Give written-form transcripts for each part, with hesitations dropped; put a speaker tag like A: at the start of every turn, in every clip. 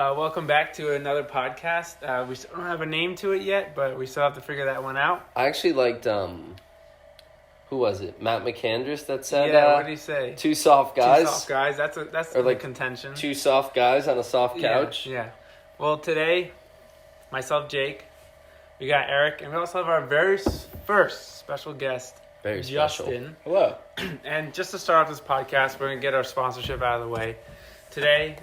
A: Welcome back to another podcast. We still don't have a name to it yet, but we still have to figure that one out.
B: I actually liked, who was it? Matt McAndress that said,
A: what did he say?
B: Two soft guys.
A: Two soft guys. That's
B: Or
A: the
B: like
A: contention.
B: Two soft guys on a soft couch.
A: Yeah. Well, today, myself, Jake, we got Eric, and we also have our very first special guest,
B: Very special.
A: Justin.
C: Hello.
A: And just to start off this podcast, we're going to get our sponsorship out of the way. Today,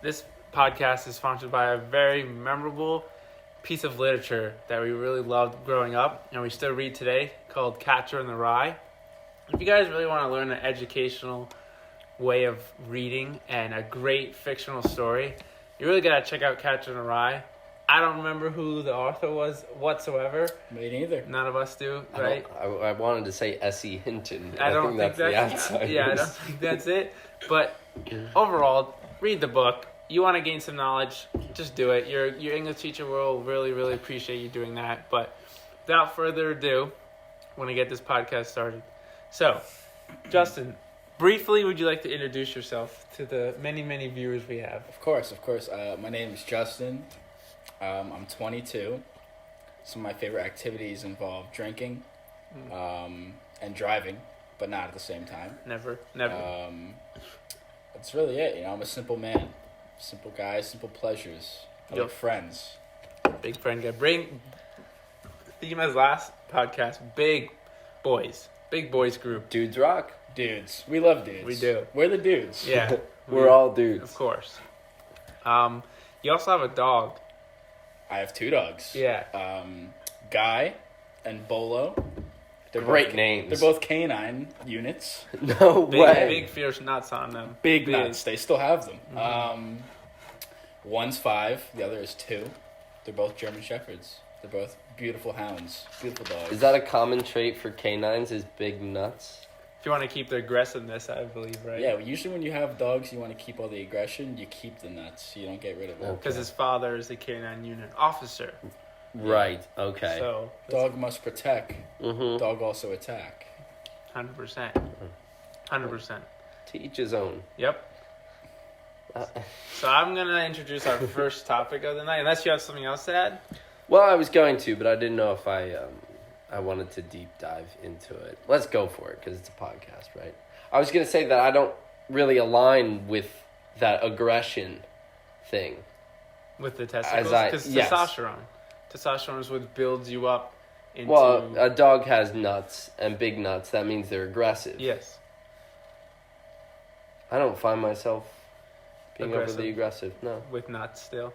A: this podcast is sponsored by a very memorable piece of literature that we really loved growing up, and we still read today, called Catcher in the Rye. If you guys really want to learn an educational way of reading and a great fictional story, you really got to check out Catcher in the Rye. I don't remember who the author was whatsoever.
C: Me neither.
A: None of us do, right?
B: I wanted to say S.E. Hinton.
A: I don't think
B: the
A: that's
B: Outsiders.
A: yeah, I don't think that's it. But overall, read the book. You want to gain some knowledge, just do it. Your English teacher will really, really appreciate you doing that. But without further ado, I want to get this podcast started. So, Justin, briefly, would you like to introduce yourself to the many, many viewers we have?
C: Of course. My name is Justin. I'm 22. Some of my favorite activities involve drinking and driving, but not at the same time.
A: Never.
C: That's really it. I'm a simple man. Simple guy, simple pleasures. I
A: Yep.
C: like friends.
A: Big friend guy. Bring theme as last podcast. Big boys group.
B: Dudes rock.
C: Dudes. We love dudes.
A: We do.
C: We're the dudes.
A: Yeah,
B: We're all dudes.
A: of course. You also have a dog.
C: I have two dogs.
A: Yeah.
C: Guy and Bolo. They're
B: Great
C: both,
B: names.
C: They're both canine units.
B: No
A: Big,
B: way.
A: big fierce nuts on them.
C: Big nuts. They still have them.
A: Mm-hmm.
C: One's 5. The other is 2. They're both German Shepherds. They're both beautiful hounds. Beautiful dogs.
B: Is that a common trait for canines, is big nuts?
A: If you want to keep the aggressiveness, I believe, right?
C: Yeah, usually when you have dogs, you want to keep all the aggression. You keep the nuts. You don't get rid of them.
A: Because his father is a canine unit officer.
B: Right, okay.
A: So,
C: Dog must protect.
B: Mm-hmm.
C: Dog also attack.
A: 100%. 100%.
B: To each his own.
A: Yep. So I'm going to introduce our first topic of the night, unless you have something else to add.
B: Well, I was going to, but I didn't know if I wanted to deep dive into it. Let's go for it, because it's a podcast, right? I was going to say that I don't really align with that aggression thing.
A: With the testicles. Because
B: yes.
A: testosterone. Testosterone is what builds you up into...
B: Well, a dog has nuts and big nuts. That means they're aggressive.
A: Yes.
B: I don't find myself being
A: Aggressive.
B: overly aggressive. No.
A: With nuts still.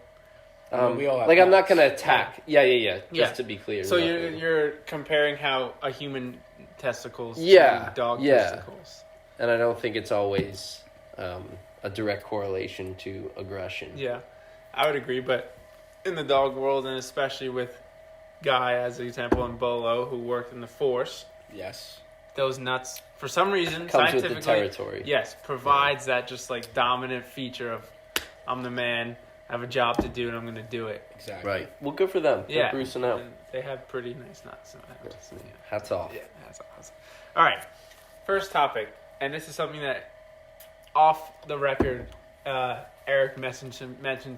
C: We all have
B: I'm not
C: nuts.
B: going to attack. Yeah.
A: Yeah.
B: Just to be clear.
A: So
B: not
A: you're
B: really.
A: you're comparing how a human testicles
B: Yeah,
A: to dog
B: yeah.
A: testicles.
B: And I don't think it's always a direct correlation to aggression.
A: Yeah, I would agree. But in the dog world, and especially with Guy as an example, and Bolo, who worked in the force,
C: Yes.
A: those nuts, for some reason,
B: Comes with the
A: scientifically,
B: territory.
A: yes, provides that just like dominant feature of, I'm the man, I have a job to do, and I'm going to do it.
C: Exactly.
B: Right. Well, good for them.
A: Yeah,
B: For Bruce and out.
A: and they have pretty nice nuts. So I have to say, yeah.
B: Hats off.
A: Yeah, that's awesome. All right, first topic, and this is something that, off the record, Eric mentioned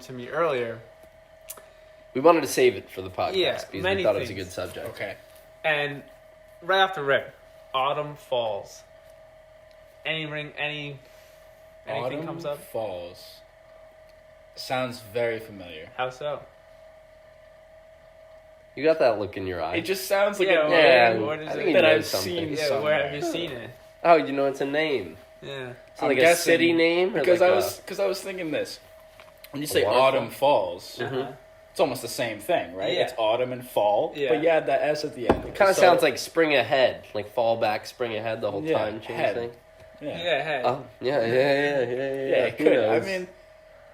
A: to me earlier,
B: We wanted to save it for the podcast
A: Yeah,
B: because
A: many
B: we thought it was a
A: things.
B: good subject.
C: Okay.
A: and right off the rip, autumn falls. Anything
C: Autumn
A: comes up?
C: Falls. Sounds very familiar.
A: How so?
B: You got that look in your eye.
C: It just sounds like
A: Yeah,
C: a
B: yeah,
C: name
A: what is
B: I
A: it?
B: think you
C: that
B: know
C: I've
B: something.
C: seen
A: Yeah,
C: somewhere.
A: where have you seen it?
B: Oh, you know it's a name.
A: Yeah.
B: It's
C: I'm
B: like
C: guessing,
B: a city name? Or
C: Because
B: like
C: I was thinking this. When you say
B: waterfall?
C: autumn falls,
A: Uh-huh.
C: it's almost the same thing, right?
A: Yeah.
C: It's autumn and fall,
A: Yeah.
C: but you add that S at the end.
B: It kind of sounds like spring ahead, like fall back, spring ahead, the whole
C: Yeah,
B: time change
C: head.
B: thing.
C: Yeah.
A: Yeah, hey.
B: Oh, yeah.
C: Yeah, it
B: Who
C: could.
B: knows?
C: I mean,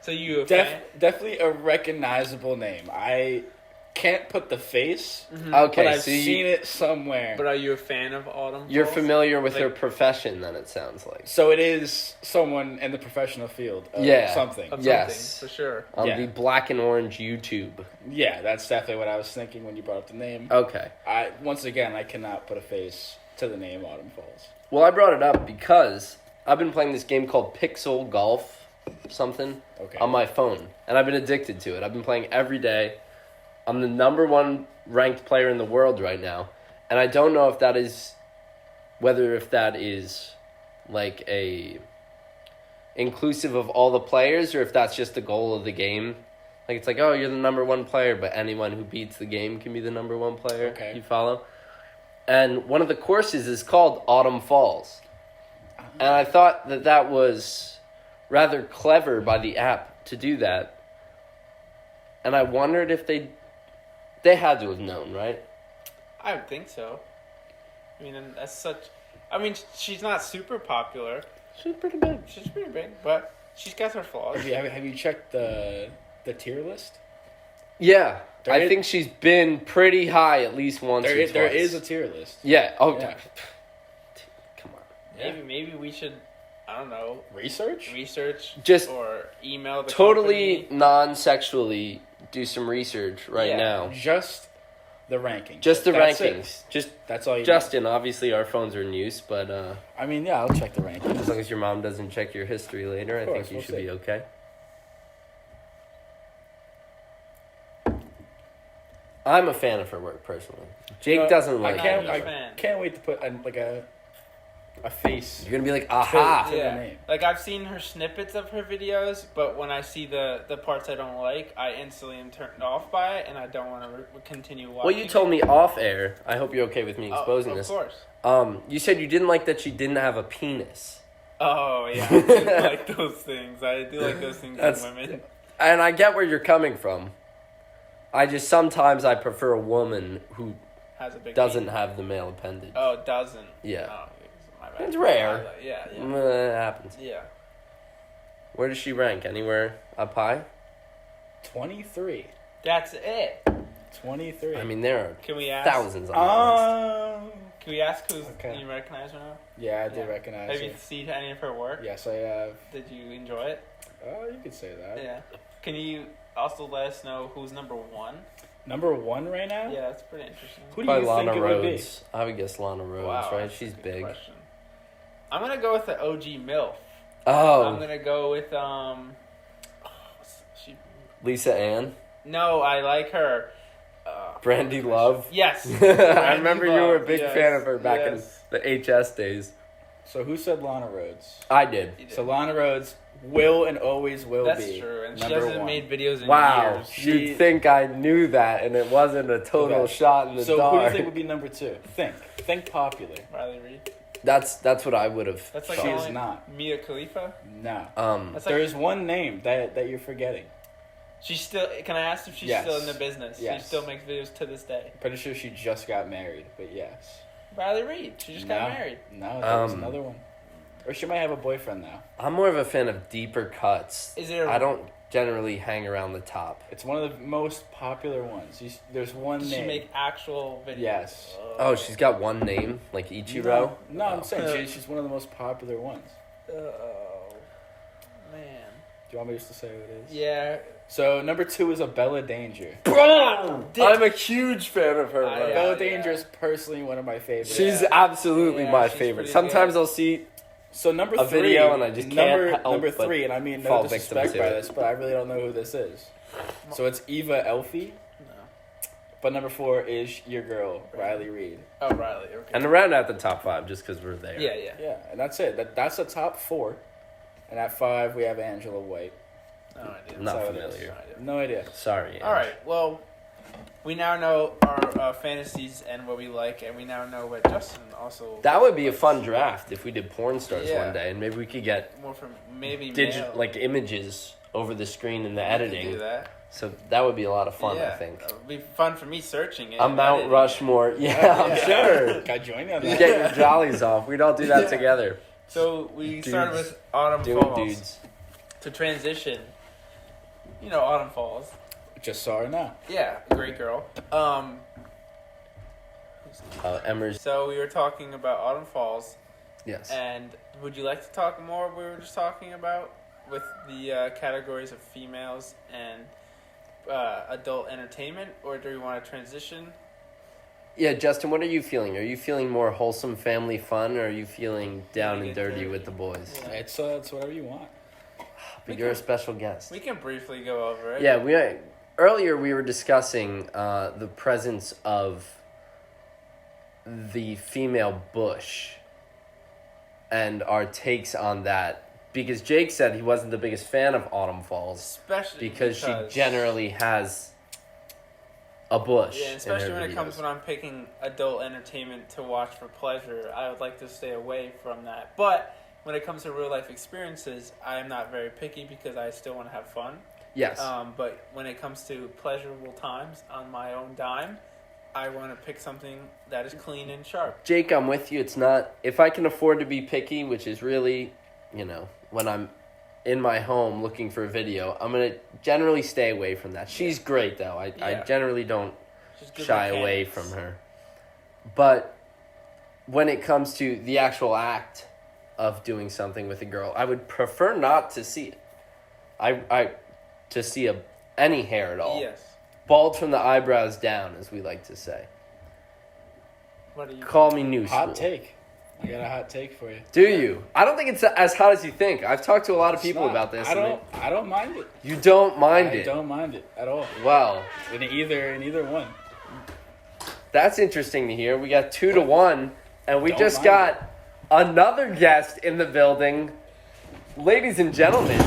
A: So you a fan?
C: definitely a recognizable name. I can't put the face,
B: okay,
C: but I've
B: so
C: seen it somewhere.
A: But are you a fan of autumn
B: you're
A: falls?
B: familiar with
A: Like-
B: their profession, then it sounds like.
C: So it is someone in the professional field of
B: Yeah.
C: something.
A: Of
B: Yes.
A: something, for sure.
B: On
C: Yeah.
B: the black and orange YouTube.
C: Yeah, that's definitely what I was thinking when you brought up the name.
B: Okay.
C: Once again, I cannot put a face to the name Autumn Falls.
B: Well, I brought it up because I've been playing this game called Pixel Golf something
C: Okay.
B: on my phone, and I've been addicted to it. I've been playing every day. I'm the number one ranked player in the world right now, and I don't know if that is like a inclusive of all the players or if that's just the goal of the game. Like it's like, oh, you're the number one player, but anyone who beats the game can be the number one player.
C: Okay.
B: You follow? And one of the courses is called Autumn Falls. And I thought that was rather clever by the app to do that. And I wondered if they had to have known, right?
A: I would think so. I mean, and that's such. I mean, she's not super popular.
B: She's pretty big.
A: She's pretty big, but she's got her flaws.
C: Have you checked the tier list?
B: Yeah.
C: There
B: I
C: is-
B: think she's been pretty high at least once or twice.
C: There is a tier list.
B: Yeah. Oh,
C: Yeah.
B: come on.
A: Maybe we should, I don't know,
C: Research?
B: Just
A: or email the
B: Totally
A: company.
B: non-sexually do some research right
A: Yeah.
B: now.
C: Just the rankings.
B: Just the
C: That's it.
B: rankings. Just
C: That's all you
B: Justin, obviously our phones are in use, but
C: need. I mean, yeah, I'll check the rankings.
B: as long as your mom doesn't check your history later, I
C: Of course,
B: think you
C: we'll
B: should
C: see.
B: be okay. I'm a fan of her work personally. Jake doesn't
C: I
B: like
C: can't,
B: it.
A: I'm a fan.
C: can't wait to put a face.
B: You're gonna be like, aha!
C: To the
A: Yeah,
C: name.
A: like I've seen her snippets of her videos, but when I see the parts I don't like, I instantly am turned off by it, and I don't want to continue watching.
B: Well, you told me off air. I hope you're okay with me exposing
A: of
B: this.
A: course.
B: You said you didn't like that she didn't have a penis.
A: Oh yeah, I do like those things. I do like those things
B: That's-
A: in women.
B: And I get where you're coming from. Sometimes I prefer a woman who
A: Has a big
B: doesn't
A: penis.
B: have the male appendage.
A: Oh, doesn't.
B: Yeah.
A: Oh, my bad.
B: It's rare.
A: Yeah.
B: It happens.
A: Yeah.
B: Where does she rank? Anywhere up high?
C: 23.
A: That's it.
C: 23.
B: I mean, there are
A: Can we ask?
B: thousands on that list.
A: Can we ask who's
C: Okay.
A: you recognize her now?
C: Yeah, I did
A: Yeah.
C: recognize
A: Have
C: her.
A: you seen any of her work?
C: Yes, I have.
A: Did you enjoy it?
C: Oh, you could say that.
A: Yeah. Can you also let us know who's number one?
C: Number 1 right now?
A: Yeah, that's pretty interesting.
C: Who do
B: Probably
C: you
B: Lana
C: think it would be?
B: Rhodes. I would guess Lana Rhodes,
A: Wow,
B: right?
A: that's a
B: She's
A: good
B: big.
A: question. I'm gonna go with the OG MILF.
B: Oh,
A: I'm gonna go with she.
B: Lisa Ann,
A: No, I like her.
B: Brandy Love.
A: Yes.
B: I remember you were a big
A: Yes,
B: fan of her back
A: yes.
B: in the HS days.
C: So who said Lana Rhodes?
B: I did.
A: You did.
C: So Lana Rhodes will and always will
A: That's
C: be
A: true, and she
C: number
A: hasn't
C: 1.
A: made videos in
B: Wow,
A: years.
C: She-
B: you'd think I knew that, and it wasn't a total
C: Okay.
B: shot in the
C: So who do you
B: dark.
C: think would be number 2? Think popular.
A: Riley Reid.
B: That's what I would have.
A: That's like
C: She
A: the
C: is
A: only-
C: not.
A: Mia Khalifa.
C: No.
A: That's like
C: There is one name that you're forgetting.
A: she's still. Can I ask if she's
C: Yes.
A: still in the business?
C: Yes.
A: She still makes videos to this day.
C: Pretty sure she just got married, but yes.
A: Riley Reid. She just got married.
C: No, there's
B: Um,
C: another one. Or she might have a boyfriend now.
B: I'm more of a fan of deeper cuts.
A: Is there?
B: I don't generally hang around the top.
C: It's one of the most popular ones. There's one
A: Does
C: name.
A: she make actual videos?
C: Yes.
B: Oh, she's got one name, like Ichiro.
C: No, I'm
B: Oh.
C: saying she's one of the most popular ones.
A: Oh man.
C: Do you want me just to say who it is?
A: Yeah.
C: So number 2 is a Bella Danger.
B: Bro, I'm a huge fan of her.
A: I-
B: bro.
A: yeah.
C: Bella Danger is personally one of my favorites.
B: She's
A: Yeah.
B: absolutely
A: Yeah,
B: my
A: she's
B: favorite.
A: pretty
B: Sometimes
A: good.
B: I'll see.
C: So number
B: A
C: 3,
B: video and I just can't help
C: number
B: but
C: 3, and I mean no
B: fall victim
C: disrespect
B: to
C: by
B: it.
C: this, but I really don't know who this is. So it's Eva Elfie,
A: No.
C: but number 4 is your girl Riley Reid.
A: Oh, Riley. Okay.
B: And around at the top 5, just because we're there.
A: yeah, yeah.
C: Yeah, and that's it. That's the top 4, and at 5 we have Angela White.
A: No idea.
B: Not
C: That's how it is.
B: familiar.
A: No idea.
C: No idea.
B: Sorry.
A: All right. Well, we now know our fantasies and what we like, and we now know what Justin also.
B: That would be a
A: likes.
B: fun draft if we did porn stars
A: Yeah.
B: one day, and maybe we could get
A: More from maybe male.
B: like images over the screen in the
A: We could
B: editing.
A: do that.
B: So that would be a lot of fun,
A: Yeah,
B: I think.
A: It would be fun for me searching it.
B: A
A: and
B: Mount
A: editing
B: Rushmore. Yeah, I'm sure.
C: Can I join you on
B: You
C: that?
B: get your jollies off. We'd all do that
A: Yeah.
B: together.
A: it. So we started
B: Dudes.
A: with Autumn
B: Doing
A: Falls
B: dudes.
A: to transition. You know, Autumn Falls.
C: Just saw her now.
A: Yeah, great girl.
B: Emer's.
A: So we were talking about Autumn Falls,
B: Yes.
A: and would you like to talk more? We were just talking about with the categories of females and adult entertainment, or do we want to transition?
B: Yeah, Justin, what are you feeling? Are you feeling more wholesome family fun, or are you feeling down and
A: Get
B: dirty
A: dirty.
B: with the boys?
A: Yeah.
C: It's whatever you want.
B: but you're a special guest.
A: We can briefly go over it.
B: Yeah, earlier we were discussing the presence of the female bush and our takes on that. Because Jake said he wasn't the biggest fan of Autumn Falls.
A: Especially
B: because she generally has a bush.
A: Yeah, especially
B: in her
A: when it comes
B: videos.
A: when I'm picking adult entertainment to watch for pleasure. I would like to stay away from that. But when it comes to real life experiences, I am not very picky because I still want to have fun.
B: Yes.
A: But when it comes to pleasurable times on my own dime, I want to pick something that is clean and sharp.
B: Jake, I'm with you. It's not... If I can afford to be picky, which is really, when I'm in my home looking for a video, I'm going to generally stay away from that. She's great, though. I generally don't shy away from her. But when it comes to the actual act of doing something with a girl, I would prefer not to see it. To see any hair at all.
A: Yes.
B: Bald from the eyebrows down, as we like to say.
A: What do you
B: Call me new school.
C: Hot take. I got a hot take for you.
B: Do you? I don't think it's as hot as you think. I've talked to a lot of
C: It's
B: people
C: not.
B: about this.
C: I don't mind it.
B: You don't mind
C: I
B: it.
C: don't mind it at all.
B: Well,
C: In either one.
B: that's interesting to hear. We got 2-1, and we
C: Don't
B: just
C: mind
B: got another guest in the building. Ladies and gentlemen,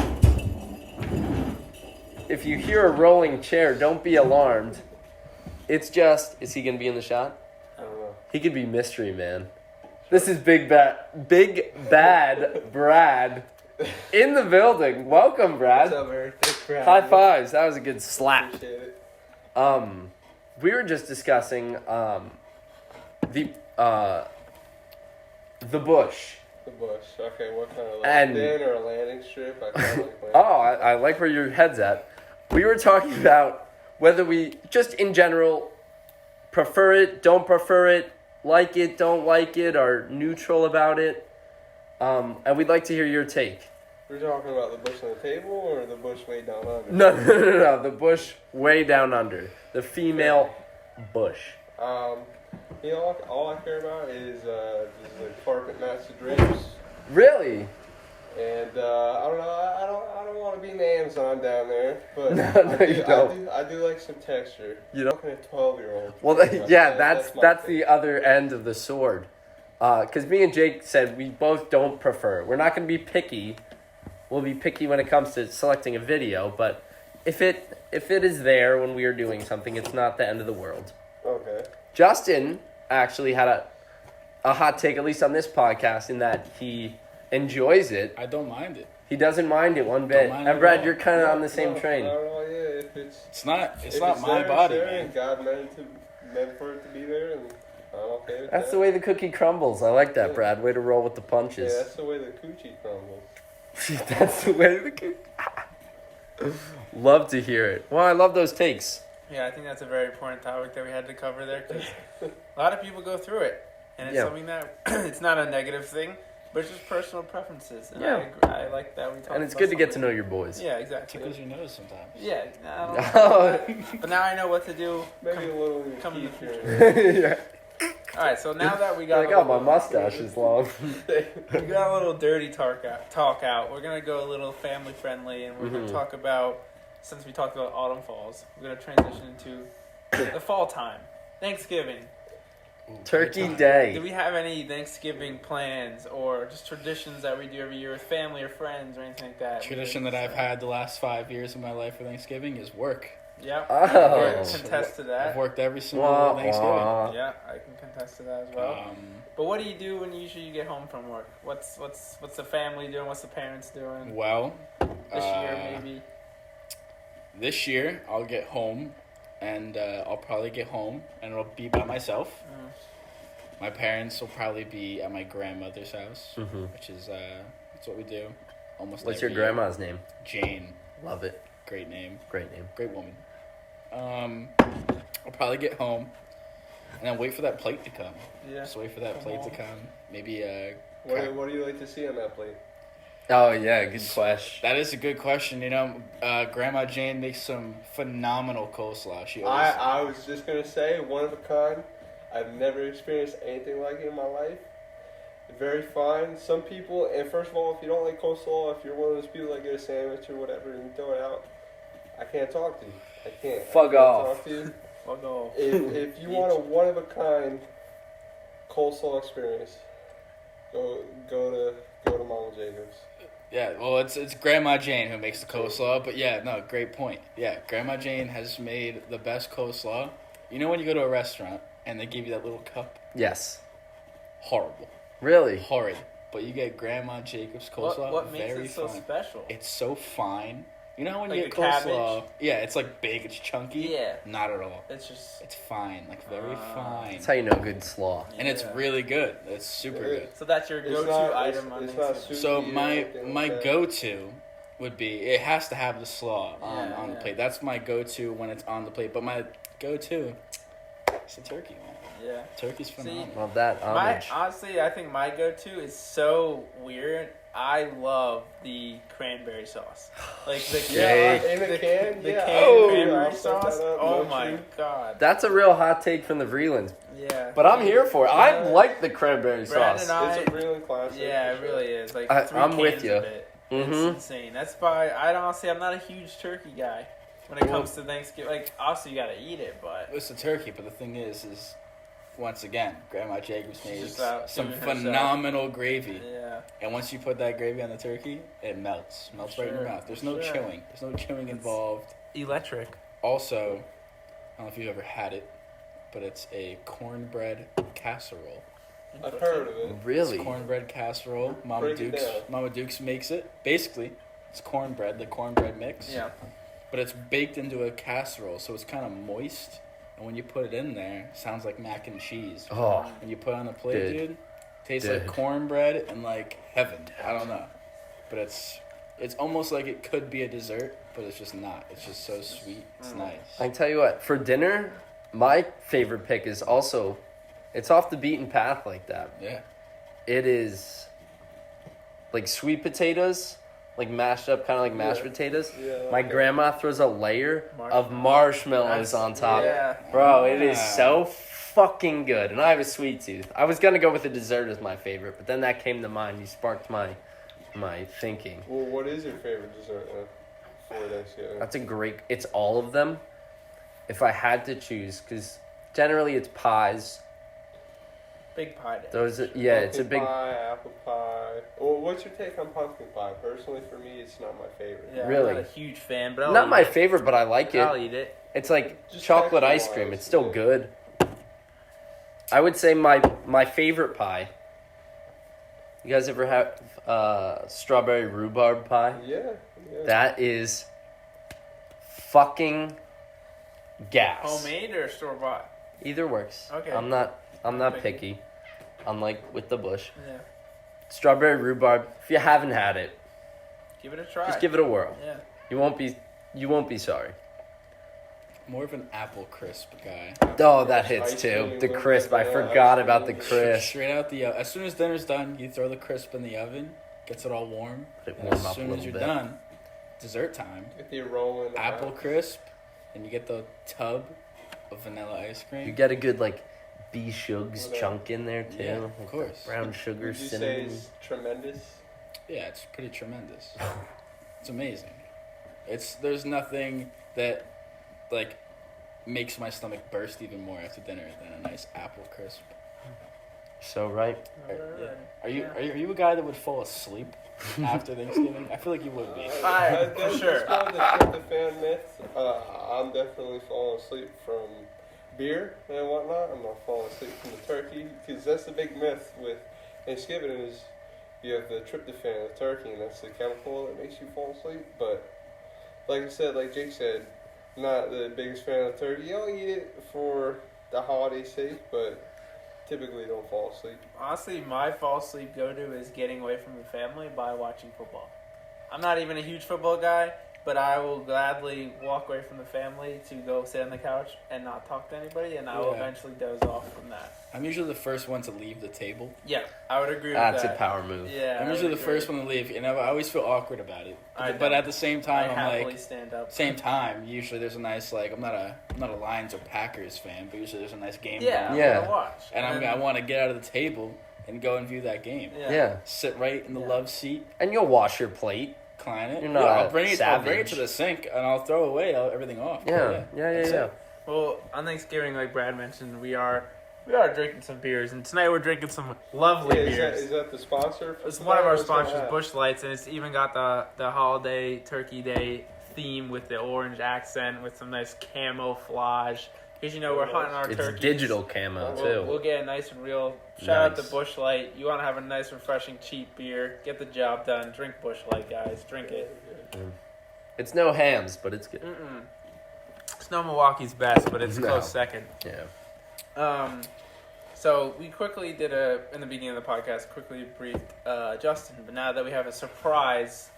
B: if you hear a rolling chair, don't be alarmed. It's just... Is he going to be in the shot?
D: I don't know.
B: He could be mystery man. This is Big Bad Brad in the building. Welcome, Brad.
D: What's up, Eric? Thanks for having
B: High
D: me.
B: fives. That was a good slap.
D: Appreciate it.
B: We were just discussing the bush.
D: The bush. Okay, what kind of
B: And-
D: thin or a landing strip? I kind of like landing.
B: Oh, I like where your head's at. We were talking about whether we just in general prefer it, don't prefer it, like it, don't like it, are neutral about it. And we'd like to hear your take.
D: We're talking about the bush on the table or the bush way down under?
B: No. The bush way down under. The female bush.
D: All I care about is just the carpet match the drapes.
B: Really?
D: And I don't know. I don't want to be in the Amazon down there, but
B: No, you don't.
D: I do like some texture.
B: You don't?
D: I'm looking at 12-year-old.
B: Well, that's
D: my
B: the
D: thing.
B: other end of the sword. Because me and Jake said we both don't prefer. We're not going to be picky. We'll be picky when it comes to selecting a video, but if it is there when we are doing something, it's not the end of the world.
D: Okay.
B: Justin actually had a hot take, at least on this podcast, in that he enjoys it.
C: I don't mind it.
B: He doesn't mind it one bit.
C: mind it
B: And
C: at
B: Brad,
C: all.
B: you're kind of on the same
D: No,
B: train.
D: I don't know. Yeah, if it's
C: It's not
D: if
C: my
D: there,
C: body,
D: it's there,
C: man.
D: and God meant for it to be there, and I'm okay with
B: That's
D: that.
B: the way the cookie crumbles. I like that,
D: Yeah.
B: Brad. Way to roll with the
D: Yeah,
B: punches.
D: that's the way the coochie crumbles.
B: That's the way the cookie... Love to hear it. Well, I love those takes.
A: Yeah, I think that's a very important topic that we had to cover there because a lot of people go through it, and it's
B: Yeah.
A: something that it's not a negative thing, but it's just personal preferences. And
B: Yeah.
A: I agree. I like that we talk.
B: And it's
A: about
B: good to get to
A: something.
B: know your boys.
A: Yeah, exactly.
C: Tickles your nose sometimes.
A: Yeah, I don't know.
B: Oh,
A: But now I know what to do.
D: Maybe a little
A: come in the
D: future.
B: yeah.
A: All right, so now that we got
B: Like, oh, my mustache is long.
A: we got a little dirty talk out, we're gonna go a little family friendly, and we're gonna talk about, since we talked about autumn falls, we're gonna transition into the fall time, Thanksgiving.
B: Turkey
A: Do
B: Day.
A: we have any Thanksgiving plans or just traditions that we do every year with family or friends or anything like that?
C: Tradition that I've had the last 5 years of my life for Thanksgiving is work.
A: Yep.
B: Oh.
A: I can contest to
C: I've
A: that.
C: worked every single
B: Wah,
C: Thanksgiving.
B: wah.
A: Yeah, I can contest to that as well. But what do you do when usually you get home from work? What's the family doing? What's the parents doing?
C: Well,
A: This year maybe.
C: this year I'll get home, and I'll probably get home, and it'll be by myself. My parents will probably be at my grandmother's house, which is that's what we do. Almost.
B: What's your
C: every year.
B: grandma's name?
C: Jane.
B: Love it.
C: Great name.
B: Great name.
C: Great woman. I'll probably get home, and then wait for that plate to come.
A: Yeah.
C: Just wait for that plate to come. Maybe
D: What do you like to see on that plate?
B: Oh, yeah. Good question.
C: that is a good question. Grandma Jane makes some phenomenal coleslaw. She always,
D: I was just gonna say one of a kind. I've never experienced anything like it in my life. very fine. Some people, and first of all, if you don't like coleslaw, if you're one of those people that get a sandwich or whatever and you throw it out, I can't talk to you. I can't.
B: Fuck
D: I can't
B: off.
D: Talk to you.
A: Fuck off.
D: If you want a one of a kind coleslaw experience, go to Mama Jacobs.
C: Yeah, well, it's Grandma Jane who makes the coleslaw, but yeah, no, great point. Yeah, Grandma Jane has made the best coleslaw. You know when you go to a restaurant and they give you that little cup?
B: Yes.
C: Horrible.
B: Really?
C: Horrid. But you get Grandma Jacobs coleslaw,
A: What makes
C: very
A: it so
C: fine.
A: special?
C: It's so fine. You know how when
A: Like
C: you get
A: the
C: coleslaw,
A: cabbage?
C: yeah, it's like big, it's chunky.
A: Yeah.
C: Not at all.
A: It's just.
C: It's fine, like very fine.
B: That's how you know good slaw.
C: And it's
A: Yeah.
C: really good. It's super good.
A: So that's your
D: It's
A: go-to
D: not-
A: item on
D: it's not
A: Thanksgiving.
C: So
D: Sushi or
C: my
D: anything like that.
C: go-to would be, it has to have the slaw on
A: Yeah,
C: the
A: yeah.
C: plate. That's my go-to when it's on the plate. But my go-to is the turkey, man.
A: Yeah.
C: Turkey's phenomenal.
B: Love that homage.
A: Honestly, I think my go-to is so weird. I love the cranberry sauce, like the
B: Yeah,
A: can,
D: in a can?
A: the
D: Yeah.
A: canned
B: Oh,
A: cranberry
D: I'll set that
A: sauce.
D: up,
A: Oh
D: no
A: my
D: cheese.
A: god!
B: That's a real hot take from the Vreelands.
A: Yeah,
B: But I'm here for it. I
A: Yeah.
B: like the cranberry
A: Brandon
B: sauce.
A: and
D: It's a real classic.
A: yeah, it
D: for sure.
A: really is. Like
B: I-
A: 3
B: I'm
A: cans
B: with you.
A: of it. It's
B: Mhm.
A: insane. That's why I'm not a huge turkey guy when it comes to Thanksgiving. Like, obviously you gotta eat it, but
C: It's the turkey, but the thing is once again, Grandma Jacobs
A: She's
C: makes
A: just out
C: some
A: doing herself.
C: phenomenal gravy.
A: yeah,
C: And once you put that gravy on the turkey, it melts. Melts right in your
A: Sure,
C: mouth. There's no
A: sure.
C: chewing. There's no chewing involved.
A: electric.
C: Also, I don't know if you've ever had it, but it's a cornbread casserole.
D: I've heard of it.
B: Really?
C: It's cornbread casserole.
D: Break it down.
C: Mama Dukes makes it. Basically, it's cornbread, the cornbread mix.
A: Yeah,
C: But it's baked into a casserole, so it's kind of moist. And when you put it in there, it sounds like mac and cheese.
B: Oh,
C: And you put it on the plate,
B: Dude.
C: dude. Tastes
B: Dude.
C: like cornbread and like heaven. I don't know. But it's almost like it could be a dessert, but it's just not. It's just so sweet. It's nice.
B: I can tell you what. For dinner, my favorite pick is also, it's off the beaten path like that.
C: Yeah.
B: It is like sweet potatoes, like mashed up, kind of like mashed
D: Yeah.
B: potatoes.
D: Yeah,
B: My
D: okay.
B: grandma throws a layer of marshmallows on top.
A: Yeah.
B: Bro, it is
C: Ah.
B: so fucking good. And I have a sweet tooth. I was gonna go with the dessert as my favorite, but then that came to mind. You sparked my thinking.
D: Well, what is your favorite dessert for Thanksgiving?
B: That's a great. It's all of them. If I had to choose, because generally it's pies.
A: Big pie day.
B: Those, are, yeah, it's a
D: Pumpkin
B: big.
D: pie, apple pie. Well, what's your take on pumpkin pie? Personally, for me, it's not my favorite.
A: Yeah,
B: Really?
A: I'm not a huge fan, but I'll
B: Not
A: eat
B: my
A: it.
B: favorite, but I like
A: I'll
B: it.
A: eat it.
B: It's like
D: Just
B: chocolate ice
D: texture-wise,
B: cream. It's still
D: yeah.
B: good. I would say my favorite pie. You guys ever have strawberry rhubarb pie?
D: Yeah.
B: That is fucking gas.
A: Homemade or store bought?
B: Either works.
A: Okay.
B: I'm not
A: Picky.
B: picky. Unlike with the bush.
A: Yeah.
B: Strawberry rhubarb. If you haven't had it,
A: Give it a try.
B: just give it a whirl.
A: Yeah.
B: You won't be sorry.
C: More of an apple crisp guy.
B: Oh, that hits
D: Ice
B: too.
D: cream,
B: The
D: little
B: crisp. I
D: bit of
B: forgot
D: ice
B: about the
D: cream.
B: crisp.
C: Straight out the as soon as dinner's done, you throw the crisp in the oven, gets it all warm.
B: Let it
C: And
B: warm
C: as
B: up a
C: soon
B: little
C: as you're
B: bit.
C: done, dessert time.
D: Get the aroma in the
C: Apple
D: mouth.
C: crisp, and you get the tub of vanilla ice cream.
B: You get a good like bee shugs
D: Whatever.
B: chunk in there too.
C: Yeah, of
B: Like the
C: course.
B: Brown sugar,
D: Would you say
B: cinnamon.
D: it's tremendous?
C: Yeah, it's pretty tremendous. It's amazing. There's nothing that like makes my stomach burst even more after dinner than a nice apple crisp.
B: So right.
C: Are you a guy that would fall asleep after Thanksgiving? I feel like you would be.
A: For sure.
D: That's one of the tryptophan myths. I'm definitely falling asleep from beer and whatnot. I'm not falling asleep from the turkey because that's the big myth with Thanksgiving is you have the tryptophan of the turkey and that's the chemical that makes you fall asleep. But like I said, like Jake said, not the biggest fan of turkey. I'll eat it for the holiday sake, but typically don't fall asleep.
A: Honestly, my fall asleep go-to is getting away from the family by watching football. I'm not even a huge football guy, but I will gladly walk away from the family to go sit on the couch and not talk to anybody, and I will
C: Yeah.
A: eventually doze off from that.
C: I'm usually the first one to leave the table.
A: Yeah, I would agree with
B: That's a
A: that.
B: power move.
A: Yeah,
C: I'm
A: I
C: usually
A: would
C: the
A: agree.
C: first one to leave, and I always feel awkward about it.
A: I
C: But
A: don't.
C: at the same time,
A: I
C: I'm
A: happily
C: like,
A: stand up.
C: same time. Usually, there's a nice like I'm not a Lions or Packers fan, but usually there's a nice game.
A: Yeah,
C: on.
B: Yeah.
A: I'm gonna watch.
C: And I want to get out of the table and go and view that game.
B: Yeah.
C: Sit right in the love seat,
B: And you'll wash your plate.
C: climb it.
B: You're not
C: I'll bring it
B: savage.
C: to the sink and I'll throw away everything off.
B: Yeah.
C: That's
B: Yeah.
C: it.
A: Well, on Thanksgiving, like Brad mentioned, we are drinking some beers, and tonight we're drinking some lovely beers.
D: Is that the sponsor?
A: It's one of our
D: What's that?
A: sponsors, Busch Lights, and it's even got the holiday Turkey Day theme with the orange accent with some nice camouflage. Because we're hunting our
B: It's
A: turkeys.
B: digital camo too.
A: We'll get it nice and real. Shout out
B: Nice.
A: to Busch Light. You want to have a nice, refreshing, cheap beer? Get the job done. Drink Busch Light, guys. Drink it.
B: It's no hams, but it's good.
A: It's no Milwaukee's best, but it's
B: No.
A: close second.
B: Yeah.
A: So we quickly did in the beginning of the podcast, quickly briefed Justin. But now that we have a surprise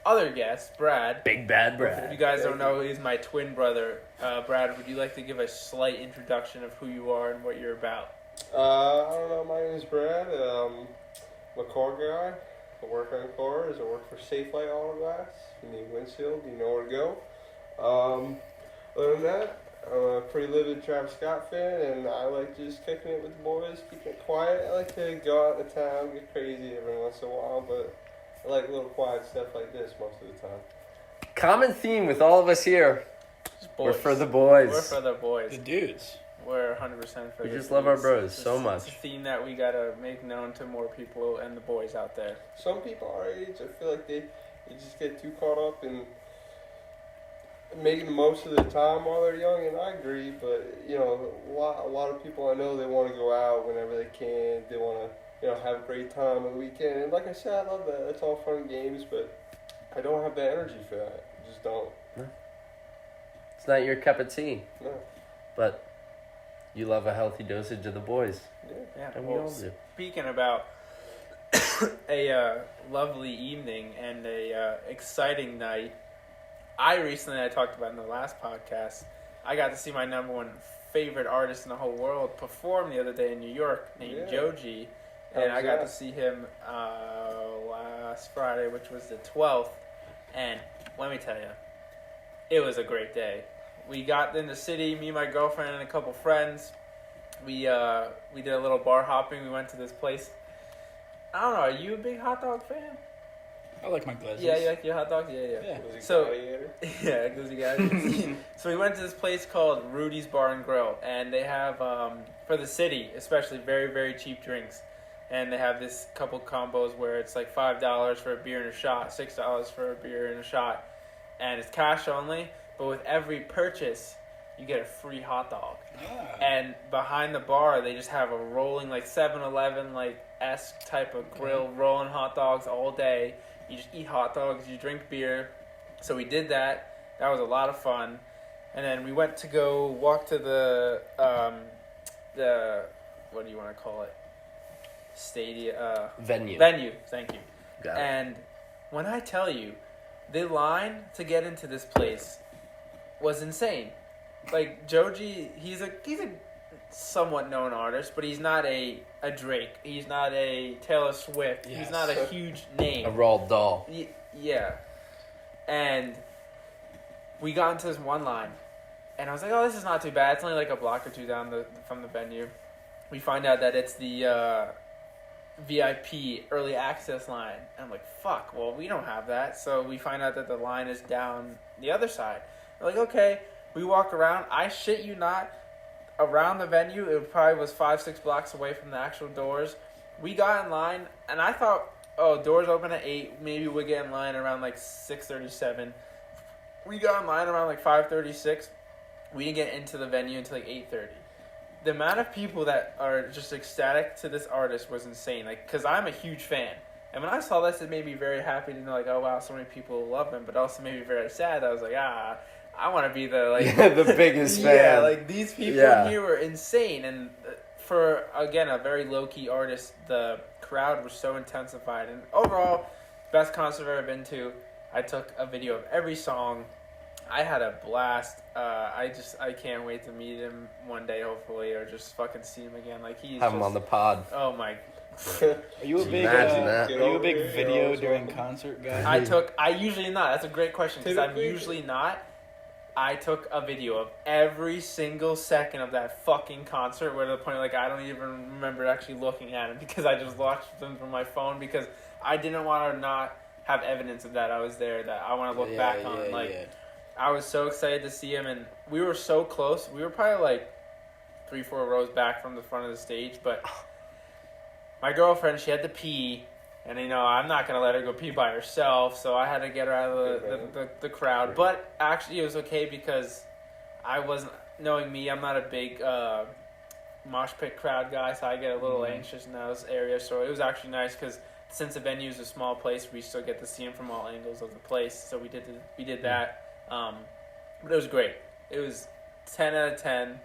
A: other guest, Brad.
B: Big bad
A: If
B: Brad.
A: you guys don't know, he's my twin brother. Brad, would you like to give a slight introduction of who you are and what you're about?
D: I don't know. My name is Brad. I'm a car guy. I work on cars. I work for Safelite Auto Glass. If you need windshield, you know where to go. Other than that, I'm a pretty livid Travis Scott fan, and I like just kicking it with the boys, keeping it quiet. I like to go out into town, get crazy every once in a while, but I like little quiet stuff like this most of the time.
B: Common theme with all of us here.
A: Just
B: We're
A: boys.
B: for the boys.
A: We're for the boys.
C: The dudes.
A: We're 100% for
B: We
A: the
B: just love our
A: dudes.
B: bros
A: It's-
B: so much.
A: It's a theme that we gotta make known to more people and the boys out there.
D: Some people our age, I feel like they just get too caught up in making the most of their time while they're young, and I agree. But a lot of people I know, they want to go out whenever they can. They want to have a great time on the weekend. And like I said, I love that. It's all fun and games, but I don't have the energy for that. I just don't.
B: It's not your cup of tea,
D: No.
B: but you love a healthy dosage of the boys,
D: Yeah.
A: Yeah.
B: and we all do.
A: Speaking about a lovely evening and a exciting night, I talked about in the last podcast, I got to see my number one favorite artist in the whole world perform the other day in New York named
D: Yeah.
A: Joji. And
D: How's
A: I got
D: that?
A: to see him last Friday, which was the 12th. And let me tell you, it was a great day. We got in the city, me, my girlfriend, and a couple friends. We did a little bar hopping. We went to this place. I don't know. Are you a big hot dog fan?
C: I like my glazes.
A: Yeah, you like your hot dogs? Yeah.
C: Yeah.
D: Was it
A: So-
D: Gladiator?
A: Yeah, because you guys. So we went to this place called Rudy's Bar and Grill, and they have for the city, especially, very very cheap drinks, and they have this couple combos where it's like $5 for a beer and a shot, $6 for a beer and a shot, and it's cash only. But with every purchase, you get a free hot dog.
C: Ah.
A: And behind the bar, they just have a rolling, like 7-Eleven, like esque type of grill, rolling hot dogs all day. You just eat hot dogs, you drink beer. So we did that. That was a lot of fun. And then we went to go walk to the what do you want to call it? Stadium.
B: Venue.
A: Venue, thank you.
B: Got it.
A: And when I tell you, the line to get into this place was insane. Like Joji, he's a somewhat known artist, but he's not a Drake. He's not a Taylor Swift.
C: Yes.
A: He's not a huge name.
B: A Roald Dahl.
A: Yeah. And we got into this one line, and I was like, "Oh, this is not too bad. It's only like a block or two down from the venue." We find out that it's the VIP early access line. And I'm like, "Fuck! Well, we don't have that." So we find out that the line is down the other side. We're like, "Okay." We walk around. I shit you not. Around the venue, it probably was 5-6 blocks away from the actual doors. We got in line, and I thought, oh, doors open at 8. Maybe we'll get in line around like 6:37. We got in line around like 5:36. We didn't get into the venue until like 8:30. The amount of people that are just ecstatic to this artist was insane. Like, because I'm a huge fan. And when I saw this, it made me very happy to know, like, oh, wow, so many people love him. But also made me very sad. I was like, I want to be the, like...
B: the biggest fan.
A: Yeah, like, these people
B: Yeah.
A: in here were insane. And for, again, a very low-key artist, the crowd was so intensified. And overall, best concert I've ever been to. I took a video of every song. I had a blast. I can't wait to meet him one day, hopefully, or just fucking see him again. Like, he's
B: Have him on the pod.
A: Oh, my...
C: Are you a big
B: Imagine that.
C: are you a big
D: Get over here,
C: video
D: you're always
C: during
D: welcome.
C: concert guy?
A: I usually not. That's a great question, because I'm
D: Typically-
A: usually not. I took a video of every single second of that fucking concert, where to the point like I don't even remember actually looking at it because I just watched them from my phone because I didn't want to not have evidence of that I was there, that I want to look back on. I was so excited to see him, and we were so close. We were probably like 3-4 rows back from the front of the stage, but my girlfriend, she had to pee. And, I'm not going to let her go pee by herself, so I had to get her out of the crowd. But actually, it was okay because I wasn't, knowing me, I'm not a big mosh pit crowd guy, so I get a little anxious in those areas. So it was actually nice because since the venue is a small place, we still get to see him from all angles of the place. So we did that. But it was great. It was 10 out of 10.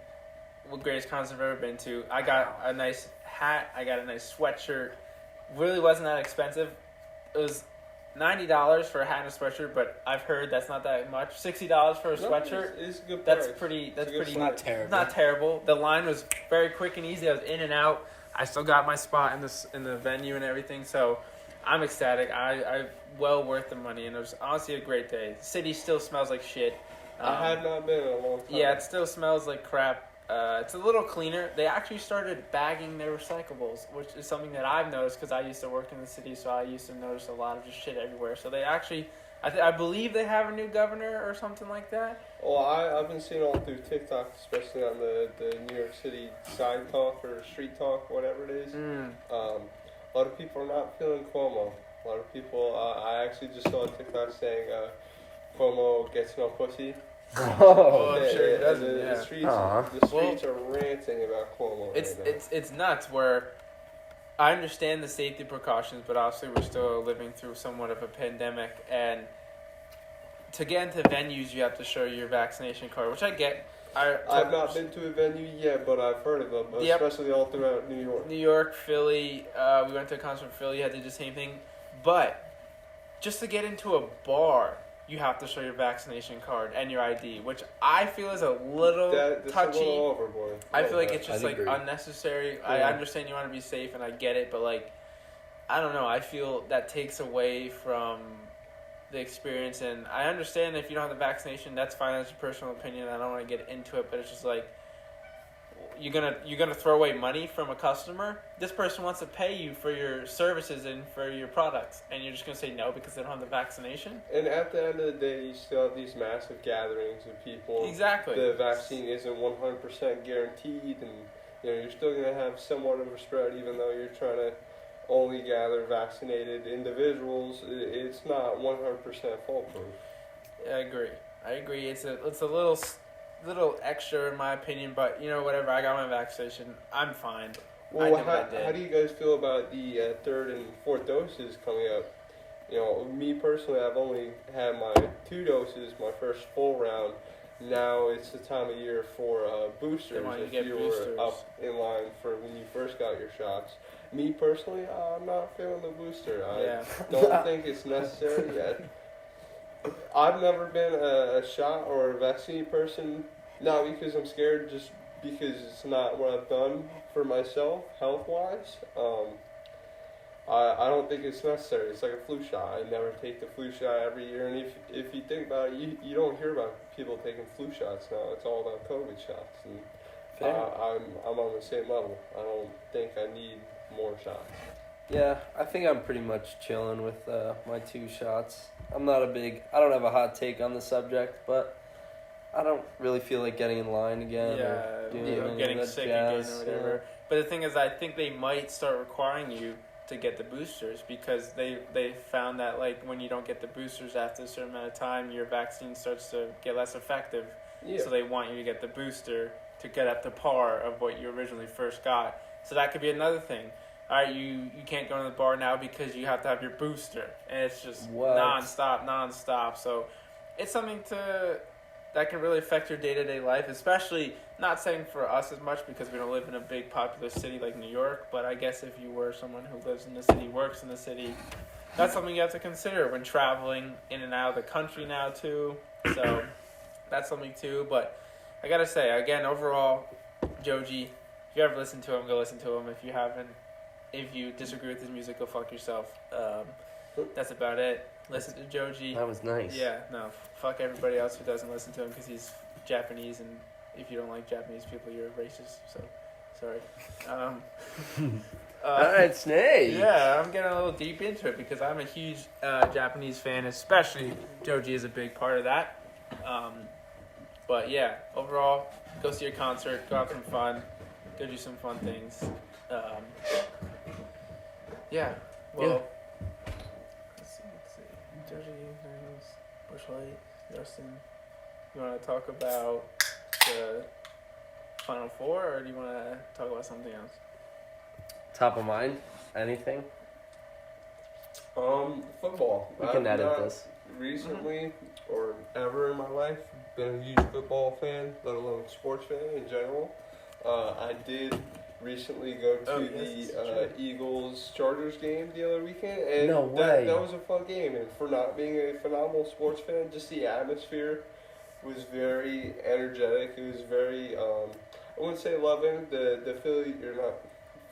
A: The greatest concert I've ever been to. I got a nice hat. I got a nice sweatshirt. Really wasn't that expensive. It was $90 for a hat and a sweatshirt, but I've heard that's not that much. $60 for a sweatshirt.
D: It's a good
A: That's
D: price.
A: pretty. That's
D: It's
A: pretty.
C: Not terrible.
A: Not terrible. The line was very quick and easy. I was in and out. I still got my spot in the venue and everything. So I'm ecstatic. I well worth the money, and it was honestly a great day. The city still smells like shit.
D: I had not been in a long time.
A: Yeah, it still smells like crap. It's a little cleaner. They actually started bagging their recyclables, which is something that I've noticed because I used to work in the city, so I used to notice a lot of just shit everywhere. So they actually, I believe they have a new governor or something like that.
D: Well, I've been seeing all through TikTok, especially on the New York City sign talk or street talk, whatever it is. A lot of people are not feeling Cuomo. A lot of people, I actually just saw a TikTok saying Cuomo gets no pussy.
A: Oh, I'm sure it doesn't.
D: The streets are ranting about Cuomo.
A: It's nuts. Where I understand the safety precautions, but obviously we're still living through somewhat of a pandemic, and to get into venues, you have to show your vaccination card, which I get.
D: I've not been to a venue yet, but I've heard of them, especially all throughout New York.
A: New York, Philly. We went to a concert in Philly. You had to do the same thing, but just to get into a bar, you have to show your vaccination card and your ID, which I feel is a little touchy.
D: A little overboard.
A: I feel like it's just
B: I'd agree.
A: unnecessary.
B: Yeah.
A: I understand you want to be safe, and I get it, but I don't know. I feel that takes away from the experience, and I understand if you don't have the vaccination, that's fine. That's your personal opinion. I don't want to get into it, but it's just you're gonna throw away money from a customer. This person wants to pay you for your services and for your products, and you're just gonna say no because they don't have the vaccination.
D: And at the end of the day, you still have these massive gatherings of people.
A: Exactly.
D: The vaccine isn't 100% guaranteed, and you're still gonna have somewhat of a spread, even though you're trying to only gather vaccinated individuals. It's not 100% foolproof.
A: I agree. It's a little extra in my opinion, but whatever. I got my vaccination. I'm fine.
D: Well, how do you guys feel about the third and fourth doses coming up? Me personally, I've only had my 2 doses, my first full round. Now it's the time of year for boosters. If you were up in line for when you first got your shots. Me personally, I'm not feeling the booster. I don't think it's necessary yet. I've never been a shot or a vaccine person, not because I'm scared, just because it's not what I've done for myself, health-wise. I don't think it's necessary. It's like a flu shot. I never take the flu shot every year, and if you think about it, you don't hear about people taking flu shots now. It's all about COVID shots, and I'm on the same level. I don't think I need more shots.
B: Yeah, I think I'm pretty much chilling with my 2 shots. I don't have a hot take on the subject, but I don't really feel like getting in line again or doing
A: getting sick again or whatever. Yeah. But the thing is, I think they might start requiring you to get the boosters because they found that when you don't get the boosters after a certain amount of time, your vaccine starts to get less effective. Yeah. So they want you to get the booster to get up to par of what you originally first got. So that could be another thing. All right, you can't go to the bar now because you have to have your booster, and it's just nonstop. So it's something that can really affect your day-to-day life, especially not saying for us as much because we don't live in a big popular city like New York, but I guess if you were someone who lives in the city, works in the city, that's something you have to consider when traveling in and out of the country now too. So that's something too. But I gotta say, again, overall, Joji, if you ever listen to him, go listen to him. If you haven't, if you disagree with his music, go fuck yourself. That's about it. Listen to Joji.
B: That was nice.
A: Yeah, no. Fuck everybody else who doesn't listen to him because he's Japanese, and if you don't like Japanese people, you're a racist. So, sorry.
B: All right, Snake.
A: Yeah, I'm getting a little deep into it because I'm a huge Japanese fan, especially Joji is a big part of that. But yeah, overall, go see a concert, go have some fun, go do some fun things. Yeah, well, let's see. Joji, Bushlight, Justin, you want to talk about the Final Four, or do you want to talk about something else?
B: Top of mind? Anything?
D: Football.
B: We can
D: I've
B: edit
D: not
B: this.
D: recently or ever in my life been a huge football fan, let alone sports fan in general. I did recently go to the Eagles-Chargers game the other weekend, and
B: No way.
D: that was a fun game. And for not being a phenomenal sports fan, just the atmosphere was very energetic. It was very, I wouldn't say loving. The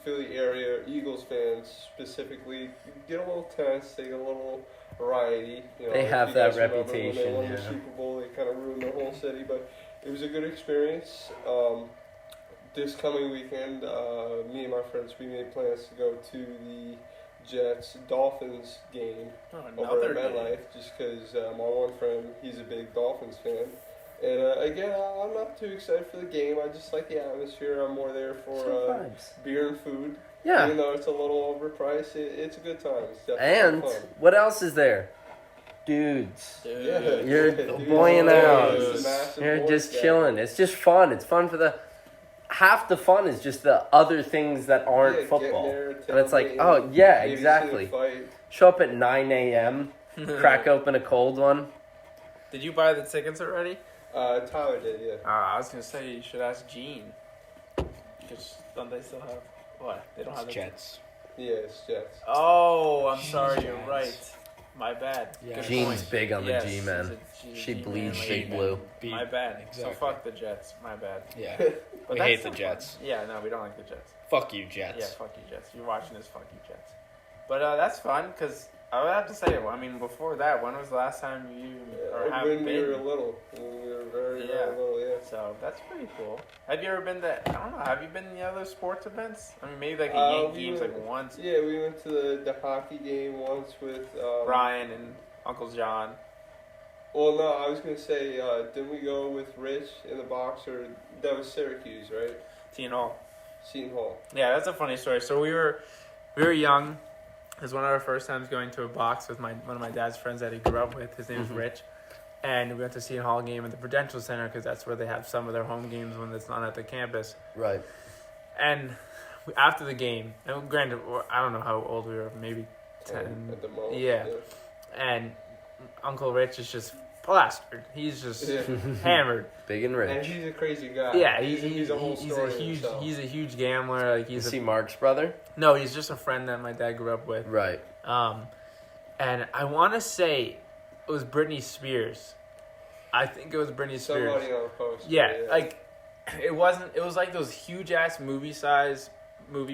D: Philly area Eagles fans specifically get a little tense. They get a little variety. You know,
B: They have
D: if you
B: that
D: guys remember
B: reputation,
D: when they won the
B: yeah.
D: Super Bowl, they kind of ruined the whole city, but it was a good experience. This coming weekend, me and my friends, we made plans to go to the Jets-Dolphins game over at MetLife, just because my one friend, he's a big Dolphins fan. And again, I'm not too excited for the game. I just like the atmosphere. I'm more there for
B: Vibes.
D: beer and food.
B: Yeah.
D: Even though it's a little overpriced, it's a good time. It's definitely
B: And
D: fun.
B: what else is there? Dudes.
D: Yeah,
B: You're
D: dude,
B: boying out.
D: it's a massive
B: You're
D: boys
B: just
D: game.
B: chilling. It's just fun. It's fun for the... Half the fun is just the other things that aren't
D: Yeah,
B: football.
D: getting there,
B: And it's like,
D: tailgating,
B: oh, yeah,
D: maybe
B: exactly.
D: seeing a fight.
B: Show up at 9 a.m., crack open a cold one.
A: Did you buy the tickets already?
D: Tyler did, yeah.
A: I was gonna say you should ask Gene. Because don't they still have what? They don't have the
C: Jets.
D: Yeah, it's Jets.
A: Oh, I'm sorry. You're
C: Giants.
A: right. My bad.
C: Yeah.
A: Good
B: Jean's
A: point.
B: big on the
A: Yes,
B: G, man.
A: she's a
B: She
A: G-man
B: bleeds
A: lady.
B: big blue.
A: My bad.
C: Exactly.
A: So fuck the Jets. My bad.
C: Yeah.
A: But
C: We
A: that's
C: hate the
A: still
C: Jets.
A: fun. Yeah, no, we don't like the Jets.
C: Fuck you, Jets.
A: Yeah, fuck you, Jets. You're watching this, fuck you, Jets. But that's fun because I would have to say, I mean, before that, when was the last time you or have
D: when we were
A: been?
D: little. When we were very,
A: Yeah.
D: very little, yeah.
A: So that's pretty cool. Have you ever been to? I don't know. Have you been to the other sports events? I mean, maybe like a Yankees
D: we
A: games,
D: went-
A: like once.
D: Yeah, we went to the hockey game once with...
A: Ryan and Uncle John.
D: Well, no, I was going to say, didn't we go with Rich in the box, or that was Syracuse, right?
A: Seton Hall.
D: Seton Hall.
A: Yeah, that's a funny story. So we were young. It was one of our first times going to a box with one of my dad's friends that he grew up with. His name is Rich. And we went to Seton Hall game at the Prudential Center because that's where they have some of their home games when it's not at the campus.
B: Right.
A: And after the game, and granted, I don't know how old we were, maybe 10.
D: At the most.
A: Yeah. And Uncle Rich is just plastered. He's just
D: Yeah.
A: hammered.
B: Big and
D: And
B: rich.
D: he's a crazy guy.
A: Yeah,
D: he's a whole story in
A: huge
D: himself.
A: he's a huge gambler. Like
B: Is
A: he's
B: he Mark's brother?
A: no, he's just a friend that my dad grew up with.
B: Right.
A: And I want to say it was Britney Spears. I think it was Britney Spears.
D: Somebody on a post.
A: Yeah, like it wasn't. It was like those huge ass movie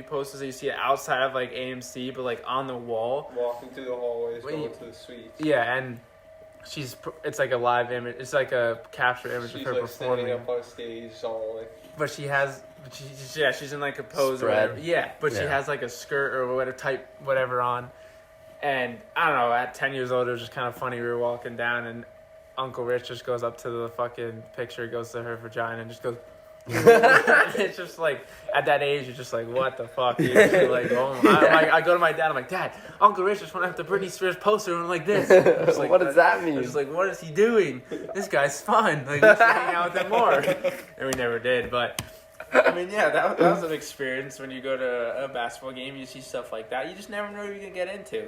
A: posters that you see outside of like AMC, but like on the wall.
D: Walking through the hallways,
A: Wait.
D: going to the suites.
A: Yeah, and it's like a live image. It's like a capture image
D: She's
A: of her
D: like
A: performing.
D: standing up on stage, all like...
A: But she's in like a pose or
B: Spread.
A: whatever. Yeah, but she
B: Yeah.
A: has like a skirt or whatever on. And I don't know, at 10 years old, it was just kind of funny. We were walking down and Uncle Rich just goes up to the fucking picture, goes to her vagina and just goes... It's just like, at that age, you're just like, what the fuck? You're like, oh my. I go to my dad, I'm like, Dad, Uncle Rich just went up to Britney Spears poster and like this. I'm just like,
B: What does that mean?
A: I'm just like, what is he doing? This guy's fun. Like, we should hang out with him more. And we never did, but... I mean, yeah, that was an experience when you go to a basketball game, you see stuff like that. You just never know what you're going to get into.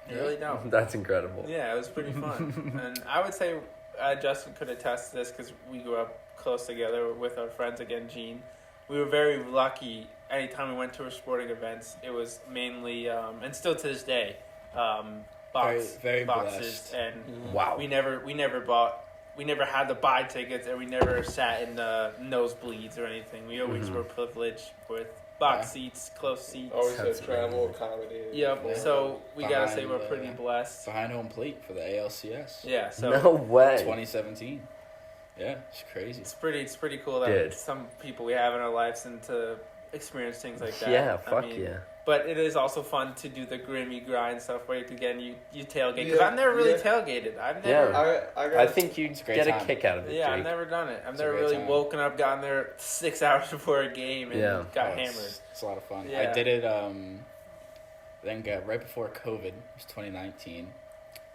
A: You really don't.
B: That's incredible.
A: Yeah, it was pretty fun. And I would say Justin could attest to this because we grew up close together with our friends, again, Gene. We were very lucky. Anytime we went to our sporting events, it was mainly, and still to this day,
C: Very
A: boxes.
C: blessed.
A: And
B: Wow.
A: we never had to buy tickets, and we never sat in the nosebleeds or anything. We always were privileged with box
C: Yeah.
A: seats, close seats.
D: Always
B: That's
D: had travel
B: amazing.
D: accommodated.
A: Yep.
C: Yeah.
A: So we gotta say
C: Behind,
A: we're pretty blessed.
C: Behind home plate for the ALCS.
A: Yeah. So
B: No way.
C: 2017. Yeah, it's crazy.
A: it's pretty cool that
B: Dude.
A: some people we have in our lives and to experience things like that.
B: Yeah,
A: I
B: fuck
A: mean,
B: yeah.
A: But it is also fun to do the grimy grind stuff where again you tailgate because
D: Yeah,
A: I've never really
D: yeah.
A: tailgated. I've
B: Yeah.
A: never.
B: I think you'd
C: It's a great
B: get a
C: time.
B: kick out of it,
A: Yeah, I've
B: Jake.
A: never done it. I've
C: It's a
A: never
C: great
A: really
C: time.
A: woken up, gotten there 6 hours before a game, and
B: Yeah.
A: got
C: Oh,
A: hammered.
C: It's a lot of fun.
A: Yeah.
C: I did it. I think right before COVID, it was 2019.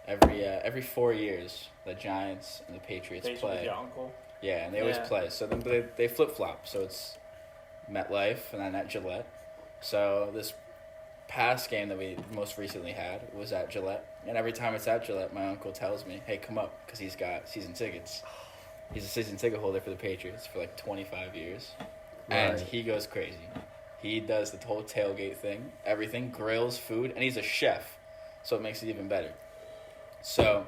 C: Every 4 years, the Giants and the Patriots
A: Basically,
C: play.
A: your uncle.
C: Yeah, and they always
A: Yeah.
C: play. So then they flip flop. So it's MetLife and then at Gillette. So this past game that we most recently had was at Gillette. And every time it's at Gillette, my uncle tells me, hey, come up, because he's got season tickets. He's a season ticket holder for the Patriots for like 25 years. And
B: Right.
C: he goes crazy. He does the whole tailgate thing, everything, grills food, and he's a chef. So it makes it even better. So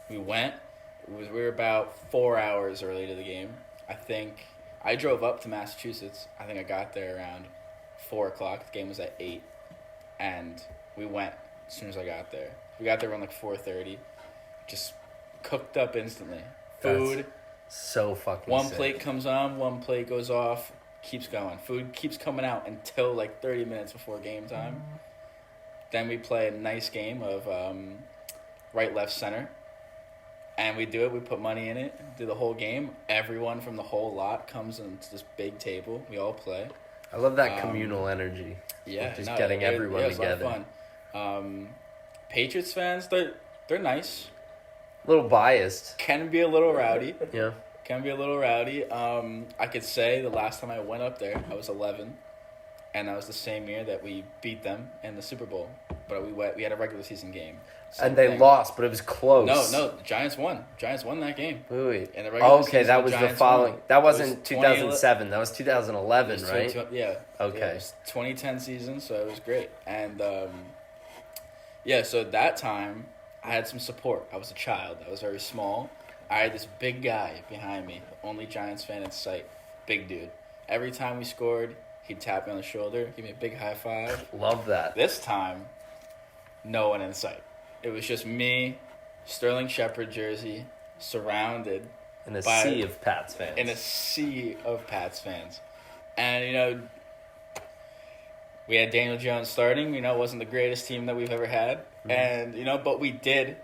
C: we went. We were about 4 hours early to the game. I think I drove up to Massachusetts. I think I got there around 4 o'clock. The game was at 8. And we went as soon as I got there. We got there around like 4:30. Just cooked up instantly. Food.
B: So fucking
C: One
B: sick.
C: plate comes on, one plate goes off, keeps going. Food keeps coming out until like 30 minutes before game time. Then we play a nice game of right, left, center. And we do it. We put money in it, do the whole game. Everyone from the whole lot comes into this big table. We all play.
B: I love that
C: Um,
B: communal energy.
C: Yeah,
B: Just getting everyone
C: it was
B: together.
C: A lot of fun. Patriots fans, they're nice.
B: A little biased.
C: Can be a little rowdy.
B: Yeah.
C: Can be a little rowdy. I could say the last time I went up there, I was 11, and that was the same year that we beat them in the Super Bowl. But we had a regular season game. Same
B: And they
C: thing.
B: lost, but it was close.
C: No, the Giants won. Giants won that game.
B: Wait.
C: In the regular
B: Okay,
C: season,
B: that was the
C: Giants
B: following.
C: won.
B: That
C: It was
B: wasn't 2007. That was 2011,
C: It was
B: right?
C: 22 Yeah.
B: Okay.
C: Yeah, it was 2010 season, so it was great. And yeah, so that time I had some support. I was a child. I was very small. I had this big guy behind me, only Giants fan in sight, big dude. Every time we scored, he'd tap me on the shoulder, give me a big high five.
B: Love that.
C: This time, no one in sight. It was just me, Sterling Shepard jersey, surrounded
B: In a
C: by-
B: sea of Pats fans.
C: in a sea of Pats fans. And, we had Daniel Jones starting. It wasn't the greatest team that we've ever had. And, but we did.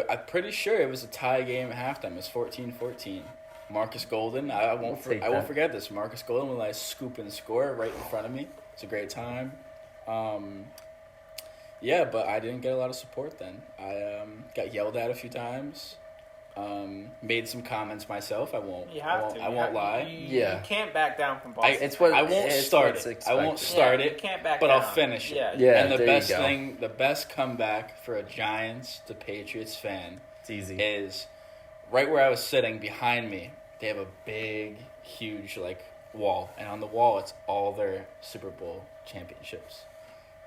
C: I'm pretty sure it was a tie game at halftime. It was 14-14. Marcus Golden, I won't forget this. Marcus Golden will scoop and score right in front of me. It's a great time. Yeah, but I didn't get a lot of support then. I got yelled at a few times. Made some comments myself. I won't lie.
A: You
B: Yeah.
A: can't back down from Boston.
B: It's what
C: I won't
B: it's
C: start
B: what's
C: it. I won't
B: expected.
C: start
A: You
C: it,
A: can't back
C: but
A: down.
C: I'll finish it.
A: Yeah.
B: Yeah.
C: And the
B: there you
C: best
B: go.
C: thing, the best comeback for a Giants to Patriots fan
B: It's easy.
C: is right where I was sitting behind me. They have a big, huge wall, and on the wall it's all their Super Bowl championships.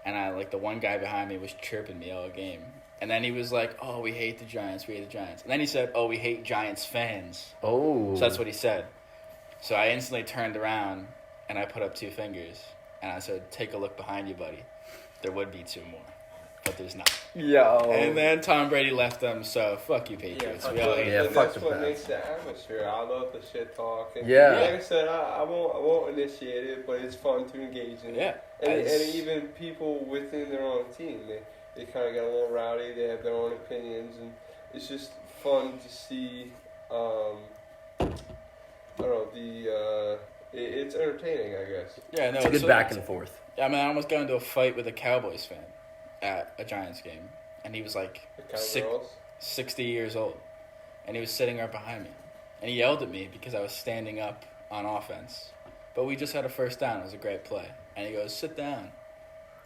C: And the one guy behind me was chirping me all game. And then he was like, "Oh, we hate the Giants. We hate the Giants." And then he said, "Oh, we hate Giants fans."
B: Oh.
C: So that's what he said. So I instantly turned around and I put up 2 fingers and I said, "Take a look behind you, buddy. There would be 2 more, but there's not."
B: Yo.
C: And then Tom Brady left them. So fuck you, Patriots.
A: fuck
C: We all
A: you.
C: hate
B: Yeah,
D: And
B: fuck
D: that's
B: the
D: what
B: Pats.
D: makes the atmosphere. I love the shit talk. And
B: Yeah.
D: Like I said, I won't initiate it, but it's fun to engage in.
C: Yeah.
D: And
C: As-
D: even people within their own team, they kind of get a little rowdy. They have their own opinions, and it's just fun to see. I don't know. It's entertaining, I guess.
C: Yeah, no,
B: It's a good back and forth.
C: I mean, I almost got into a fight with a Cowboys fan at a Giants game, and he was like
D: The Cowgirls.
C: 60 years old, and he was sitting right behind me, and he yelled at me because I was standing up on offense, but we just had a first down. It was a great play, and he goes, "Sit down.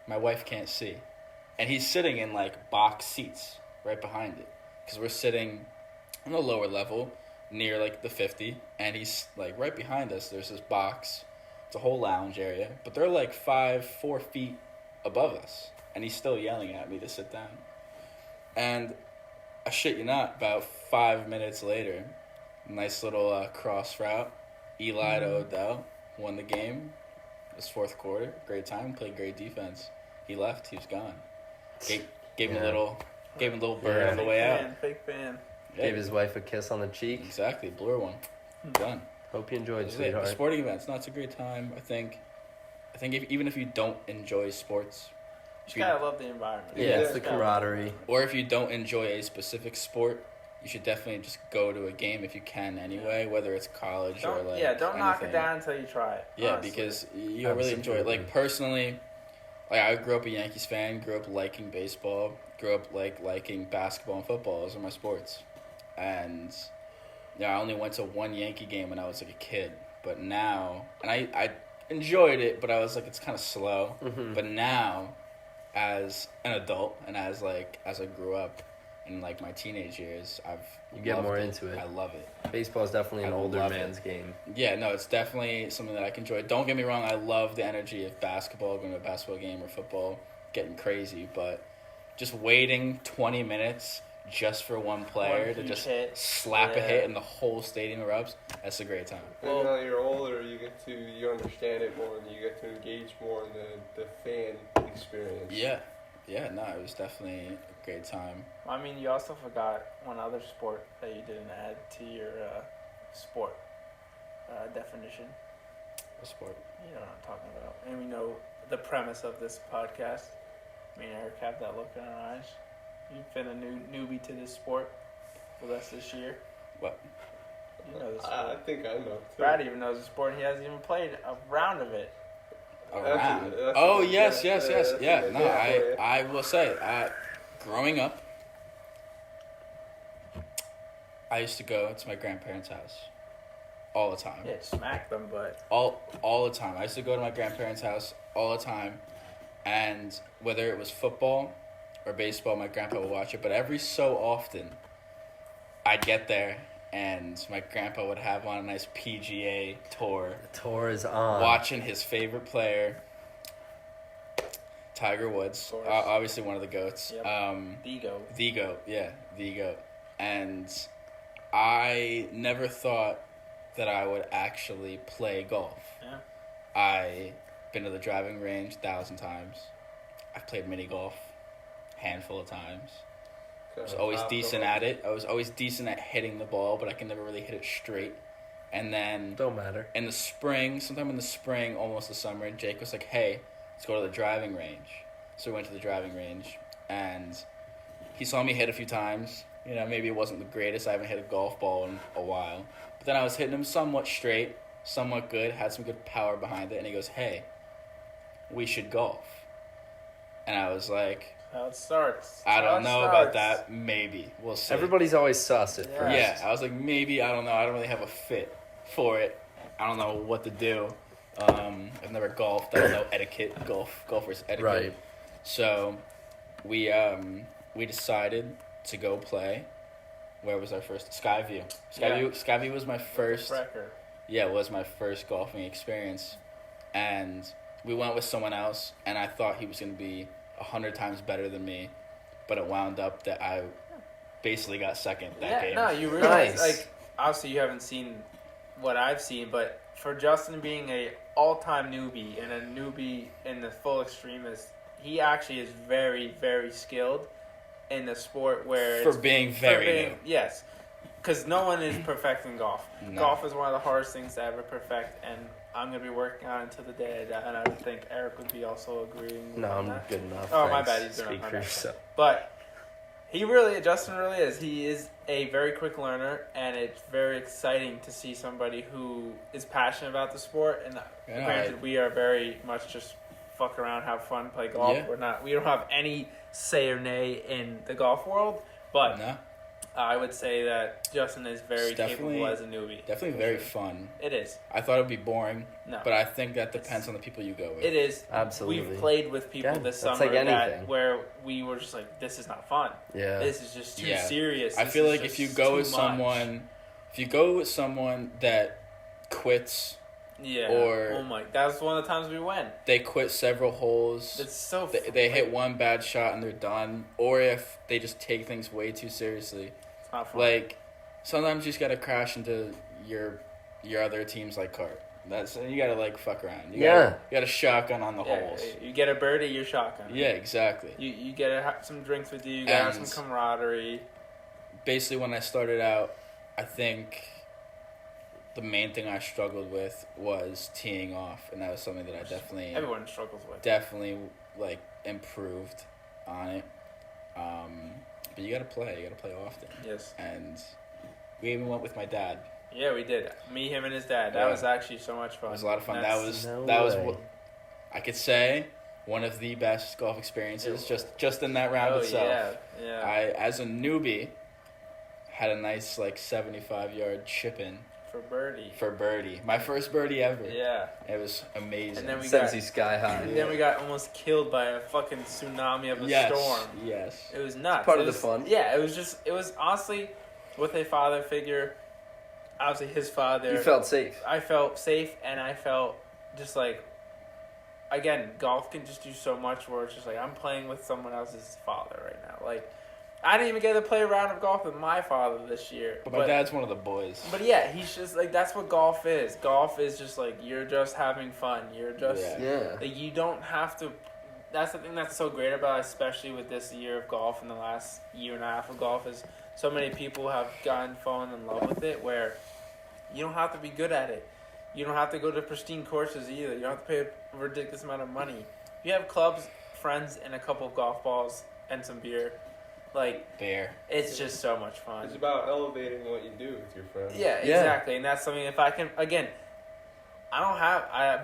C: My wife can't see," and he's sitting in box seats right behind it because we're sitting on the lower level near the 50, and he's right behind us. There's this box. It's a whole lounge area, but they're 4 feet above us, and he's still yelling at me to sit down. And I shit you not, about 5 minutes later, nice little cross route, Eli to Odell won the game. This fourth quarter, great time, played great defense. He left. He was gone. Gave him a little bird on the way out.
A: Fake fan.
C: Yeah,
B: Gave his wife a kiss on the cheek.
C: exactly, blew her one. Done.
B: Hope you enjoyed,
C: This is it. The
B: sweetheart.
C: sporting events. No, it's a great time. I think even if you don't enjoy sports,
A: You just gotta love the environment.
B: Yeah, it's
D: Yeah.
B: the camaraderie.
C: or if you don't enjoy a specific sport, you should definitely just go to a game if you can anyway, whether it's college or
A: Don't,
C: like
A: don't knock it
C: anything.
A: down until you try it.
C: Yeah,
A: honestly.
C: because you'll really enjoy it.
B: Absolutely.
C: Like personally, like I grew up a Yankees fan, grew up liking baseball, grew up liking basketball and football. Those are my sports. And I only went to one Yankee game when I was like a kid. But now, and I enjoyed it, but I was like, it's kind of slow.
B: Mm-hmm.
C: But now, as an adult and as I grew up in like my teenage years,
B: You get
C: loved
B: more
C: it.
B: into it.
C: I love it.
B: Baseball is definitely an
C: I
B: older
C: love it.
B: man's game.
C: Yeah, no, it's definitely something that I can enjoy. Don't get me wrong, I love the energy of basketball, going to a basketball game or football, getting crazy, but just waiting 20 minutes just for one player to
A: huge
C: just
A: hit.
C: slap a
A: Yeah.
C: hit and the whole stadium erupts, that's a great time.
D: And now you're older, you understand it more, and you get to engage more in the fan experience.
C: Yeah, no, it was definitely a great time.
A: I mean, you also forgot one other sport that you didn't add to your sport definition.
C: The sport.
A: You know what I'm talking about. And we know the premise of this podcast. Me and Eric have that look in our eyes. You've been a newbie to this sport with us this year.
C: What?
A: You know the
D: I
A: sport.
D: think I know. Too.
A: Brad even knows the sport. He hasn't even played a round of it.
C: Around.
D: That's
C: Oh,
D: a-
C: yes.
D: that's a
C: Yeah,
D: good
C: no,
D: thing for you.
C: I will say, growing up, I used to go to my grandparents' house all the time.
A: Yeah, smack them, but
C: All the time. I used to go to my grandparents' house all the time, and whether it was football or baseball, my grandpa would watch it. But every so often, I'd get there, and my grandpa would have on a nice PGA tour,
B: The tour is on.
C: watching his favorite player, Tiger Woods,
A: Of course.
C: obviously one of the GOATs.
A: Yep. the go.
C: The GOAT, yeah, the GOAT. And I never thought that I would actually play golf.
A: Yeah.
C: I been to the driving range 1,000 times. I've played mini golf a handful of times. I was always decent at it. I was always decent at hitting the ball, but I can never really hit it straight. And then
B: Don't matter.
C: in the spring, sometime in the spring, almost the summer, Jake was like, hey, let's go to the driving range. So we went to the driving range, and he saw me hit a few times. You know, maybe it wasn't the greatest. I haven't hit a golf ball in a while. But then I was hitting him somewhat straight, somewhat good, had some good power behind it. And he goes, hey, we should golf. And I was like,
A: How it starts.
C: I
A: How
C: don't
A: it
C: know
A: starts.
C: about that. Maybe. We'll see.
B: Everybody's always sus at
A: Yeah.
B: first.
C: Yeah, I was like, maybe, I don't know. I don't really have a fit for it. I don't know what to do. I've never golfed. I don't know etiquette, golfer's etiquette.
B: Right.
C: So we decided to go play. Where was our first? Skyview. Skyview was my first.
A: Record.
C: Yeah, it was my first golfing experience. And we went with someone else, and I thought he was going to be 100 times better than me. But it wound up that I basically got second that game.
A: No, you realize,
B: Nice.
A: like, obviously you haven't seen what I've seen, but for Justin being a all-time newbie and a newbie in the full extremist, he actually is very, very skilled in the sport where
C: For
A: it's...
C: being very new.
A: Yes. Because no one is perfecting golf.
C: No.
A: Golf is one of the hardest things to ever perfect, and I'm going to be working on it until the day I die, and I would think Eric would be also agreeing
B: No,
A: on
B: I'm
A: that.
B: good enough.
A: Oh, my
B: Thanks.
A: bad, he's doing
B: Speak
A: my
B: for
A: bad.
B: yourself.
A: But Justin really is. He is a very quick learner, and it's very exciting to see somebody who is passionate about the sport. And
C: Yeah,
A: granted, we are very much just fuck around, have fun, play golf.
C: Yeah.
A: We don't have any say or nay in the golf world, but
C: No,
A: I would say that Justin is very
C: It's definitely-
A: capable as a newbie.
C: definitely
A: For
C: very
A: sure.
C: fun.
A: It is.
C: I thought it would be boring,
A: No.
C: but I think that depends on the people you go with.
A: It is.
B: Absolutely.
A: We've played with people
B: Yeah,
A: this
B: that's
A: summer
B: like
A: that
B: anything.
A: where we were just like, this is not fun.
B: Yeah.
A: This is just too
C: Yeah.
A: serious.
C: I
A: This
C: feel
A: is
C: like if
A: just
C: you go
A: too
C: with
A: much.
C: someone that quits,
A: Yeah.
C: or-
A: oh my, that was one of the times we went.
C: they quit several holes.
A: It's so.
C: They hit one bad shot and they're done, or if they just take things way too seriously.
A: It's not fun.
C: Like sometimes you just gotta crash into your other team's like cart. You gotta like fuck around. You
B: Yeah.
C: gotta shotgun on the holes.
A: You get a birdie, you're shotgun.
C: Yeah, exactly.
A: You get some drinks with you. You gotta have
C: And-
A: some camaraderie.
C: Basically, when I started out, I think the main thing I struggled with was teeing off, and that was something that I
A: Everyone struggles with.
C: definitely like improved on it. But you gotta play. You gotta play often.
A: Yes.
C: And we even went with my dad.
A: Yeah, we did. Me, him, and his dad. That
C: Yeah.
A: was actually so much fun.
C: It was a lot of fun.
A: That's-
C: That was
B: way.
C: what I could say one of the best golf experiences. Just in that round
A: Oh
C: itself.
A: yeah.
C: I, as a newbie, had a nice like 75-yard chip in
A: For birdie.
C: for birdie. My first birdie ever.
A: Yeah.
C: It was amazing.
A: And then we
B: Sends
A: got-
B: you sky high.
A: And then we got almost killed by a fucking tsunami of a
C: yes,
A: storm.
C: yes.
A: It was nuts.
B: Part
A: It
B: of the
A: was-
B: fun.
A: Yeah, it was honestly with a father figure. Obviously, his father.
B: You felt safe.
A: I felt safe, and I felt just like, again, golf can just do so much where it's just like I'm playing with someone else's father right now. Like, I didn't even get to play a round of golf with my father this year.
C: But my dad's one of the boys.
A: But yeah, he's just like, that's what golf is. Golf is just like, you're just having fun. You're just,
C: Yeah.
B: Yeah.
A: like, you don't have to. That's the thing that's so great about it, especially with this year of golf and the last year and a half of golf, is so many people have fallen in love with it where you don't have to be good at it. You don't have to go to pristine courses either. You don't have to pay a ridiculous amount of money. You have clubs, friends, and a couple of golf balls and some beer. Like,
C: Bear.
A: it's just so much fun.
D: It's about elevating what you do with your friends.
A: Yeah,
B: Yeah.
A: exactly. And that's something, if I can, again,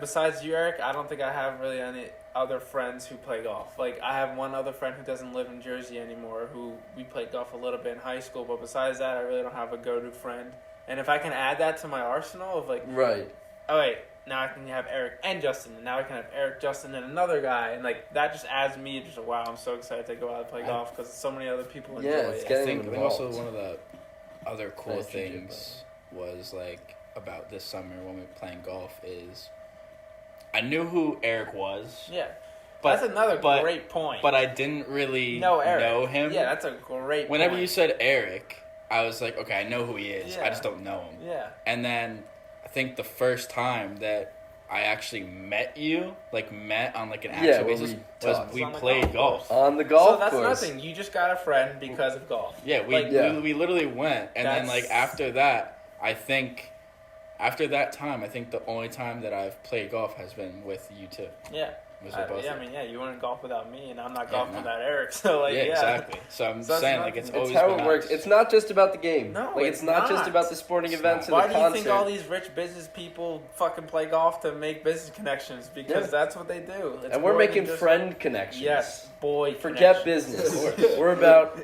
A: besides you, Eric, I don't think I have really any other friends who play golf. Like, I have one other friend who doesn't live in Jersey anymore, who we played golf a little bit in high school, but besides that, I really don't have a go-to friend. And if I can add that to my arsenal of, like,
B: Right.
A: oh, wait, now I can have Eric and Justin, and now I can have Eric, Justin, and another guy, and, like, that just adds me just, wow, I'm so excited to go out and play golf, because so many other people enjoy
B: Yeah, it's
A: it.
B: getting
C: I think
B: involved.
C: also one of the other cool
B: Nice jujitsu,
C: things was like about this summer when we were playing golf is I knew who Eric was,
A: Yeah.
C: but
A: That's another
C: but-
A: great point.
C: but I didn't really
A: No, Eric.
C: know him.
A: Yeah, that's a great
C: Whenever
A: point.
C: you said Eric, I was like, okay, I know who he is.
A: Yeah.
C: I just don't know him.
A: Yeah.
C: And then I think the first time that I actually met you, like met on like an actual
B: Yeah, where
C: basis,
B: we
C: was
B: talked.
C: we
A: On the
C: played
A: golf
C: golf.
B: On the golf
A: So that's
B: course.
A: nothing. You just got a friend because of golf.
C: Yeah, we,
A: Like,
B: Yeah.
C: we literally went, and then
A: That's-
C: like after that, I think after that time, I think the only time that I've played golf has been with you two.
A: Yeah.
C: Was with both
A: Yeah, I
C: of you.
A: mean, yeah, you wouldn't golf without me, and I'm not
C: Yeah,
A: golfing
C: no.
A: without Eric. So, like,
C: yeah,
A: yeah.
C: exactly. So I'm
A: So that's
C: saying
A: not-
C: like it's
A: it's
C: always
B: It's how
C: been
B: it works.
C: us.
B: It's not just about the game.
A: No,
B: like
A: it's
B: not just
A: not.
B: about the sporting
C: It's
B: events
C: not.
B: or
A: Why
B: the
A: do you
B: concert.
A: think all these rich business people fucking play golf to make business connections? Because
B: Yeah.
A: that's what they do. It's
B: and we're
A: more
B: making
A: than just-
B: friend connections.
A: Yes, boy.
B: Forget
A: connections.
B: business. We're about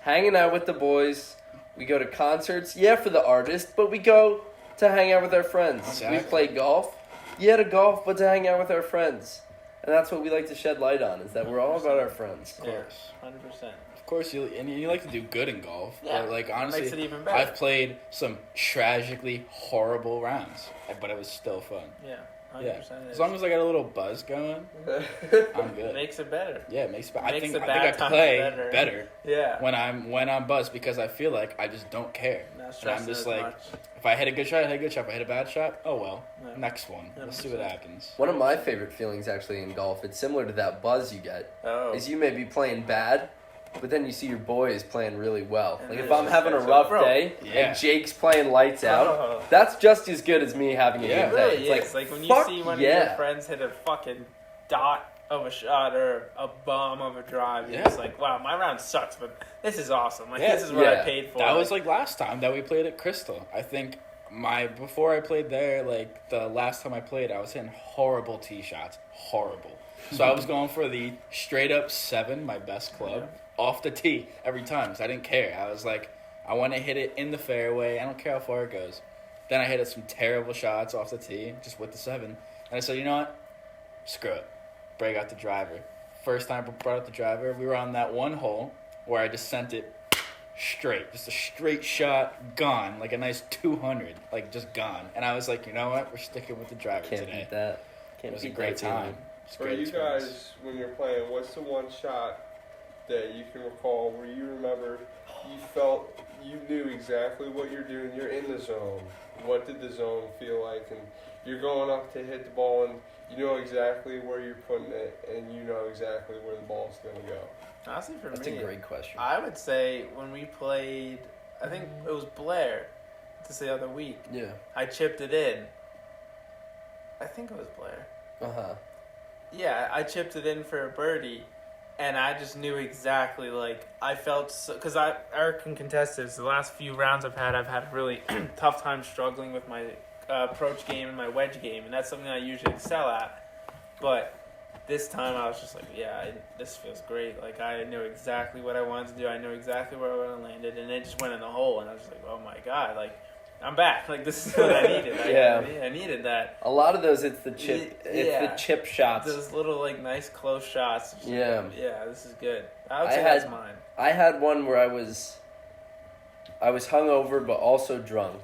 B: hanging out with the boys. We go to concerts, yeah, for the artist, but we go to hang out with our friends.
C: Exactly.
B: We play golf, yeah, to golf, but to hang out with our friends. And that's what we like to shed light on, is that we're all about our friends.
C: Of course.
A: 100%.
C: Of course, you like to do good in golf.
A: Yeah,
C: But like
A: it
C: honestly,
A: makes it even better.
C: I've played some tragically horrible rounds, but it was still fun.
A: Yeah, 100%.
C: Yeah,
A: it
C: as
A: is.
C: long as I got a little buzz going, I'm
A: It
C: good.
A: makes it better.
C: Yeah, it makes. I
A: Makes
C: think
A: the
C: I
A: bad times
C: play
A: better.
C: better
A: Yeah.
C: when I'm buzzed because I feel like I just don't care.
A: Not
C: And I'm
A: stressing
C: just
A: as
C: like,
A: much.
C: if I hit a good shot, I hit a good shot. If I hit a bad shot, oh well.
A: Yeah.
C: Next one. Let's see what
A: 100%.
C: happens.
B: One of my favorite feelings, actually, in golf, it's similar to that buzz you get,
A: Oh.
B: is you may be playing bad, but then you see your boys playing really well.
A: And
B: Like,
A: it's
B: if I'm
A: just
B: having a
A: like,
B: rough
A: bro,
B: day,
C: yeah.
B: and Jake's playing lights out,
A: Oh.
B: that's just as good as me having a
C: Yeah.
A: It
B: good day.
A: really
B: It's
A: is. Like when you
B: fuck
A: see one
B: yeah.
A: of your friends hit a fucking dot of a shot or a bomb of a drive, you're
C: Yeah.
A: just like, wow, my round sucks, but this is awesome. Like
C: Yeah.
A: this is what I
B: Yeah.
A: paid for.
C: That was like last time that we played at Crystal. I think before I played there, like the last time I played, I was hitting horrible tee shots. Horrible. So I was going for the straight up 7, my best club, off the tee every time because I didn't care. I was like, I want to hit it in the fairway. I don't care how far it goes. Then I hit some terrible shots off the tee just with the 7. And I said, you know what? Screw it. Break out the driver. First time I brought out the driver, we were on that one hole where I just sent it straight. Just a straight shot, gone. Like a nice 200. Like just gone. And I was like, you know what? We're sticking with the driver
B: Can't
C: today.
B: beat that.
C: It
B: Can't
C: was a
B: beat
C: great
B: that feeling.
C: time. It was a
D: For
C: great
D: you
C: experience.
D: guys, when you're playing, what's the one shot that you can recall where you remember you felt you knew exactly what you're doing? You're in the zone. What did the zone feel like? And you're going up to hit the ball and you know exactly where you're putting it and you know exactly where the ball's going to go.
E: Honestly, for
B: That's
E: me,
B: a great question.
E: I would say when we played, I think it was Blair, just the other week.
B: Yeah.
E: I chipped it in. I think it was Blair.
B: Uh-huh.
E: Yeah, I chipped it in for a birdie, and I just knew exactly, like, I felt, because Eric can contest this, the last few rounds I've had a really tough time struggling with my approach game and my wedge game, and that's something I usually excel at, but this time I was just like, this feels great. Like, I knew exactly what I wanted to do. I knew exactly where I wanted to land it, and it just went in the hole. And I was just like, oh my god, like, I'm back. Like, this is what I needed. I needed that.
B: A lot of those, it's the chip. It's
E: Yeah.
B: the chip shots.
E: Those little, like, nice close shots. Just
B: Yeah.
E: like, yeah, this is good. I would
B: I
E: say
B: had-
E: that's mine.
B: I had one where I was hungover but also drunk,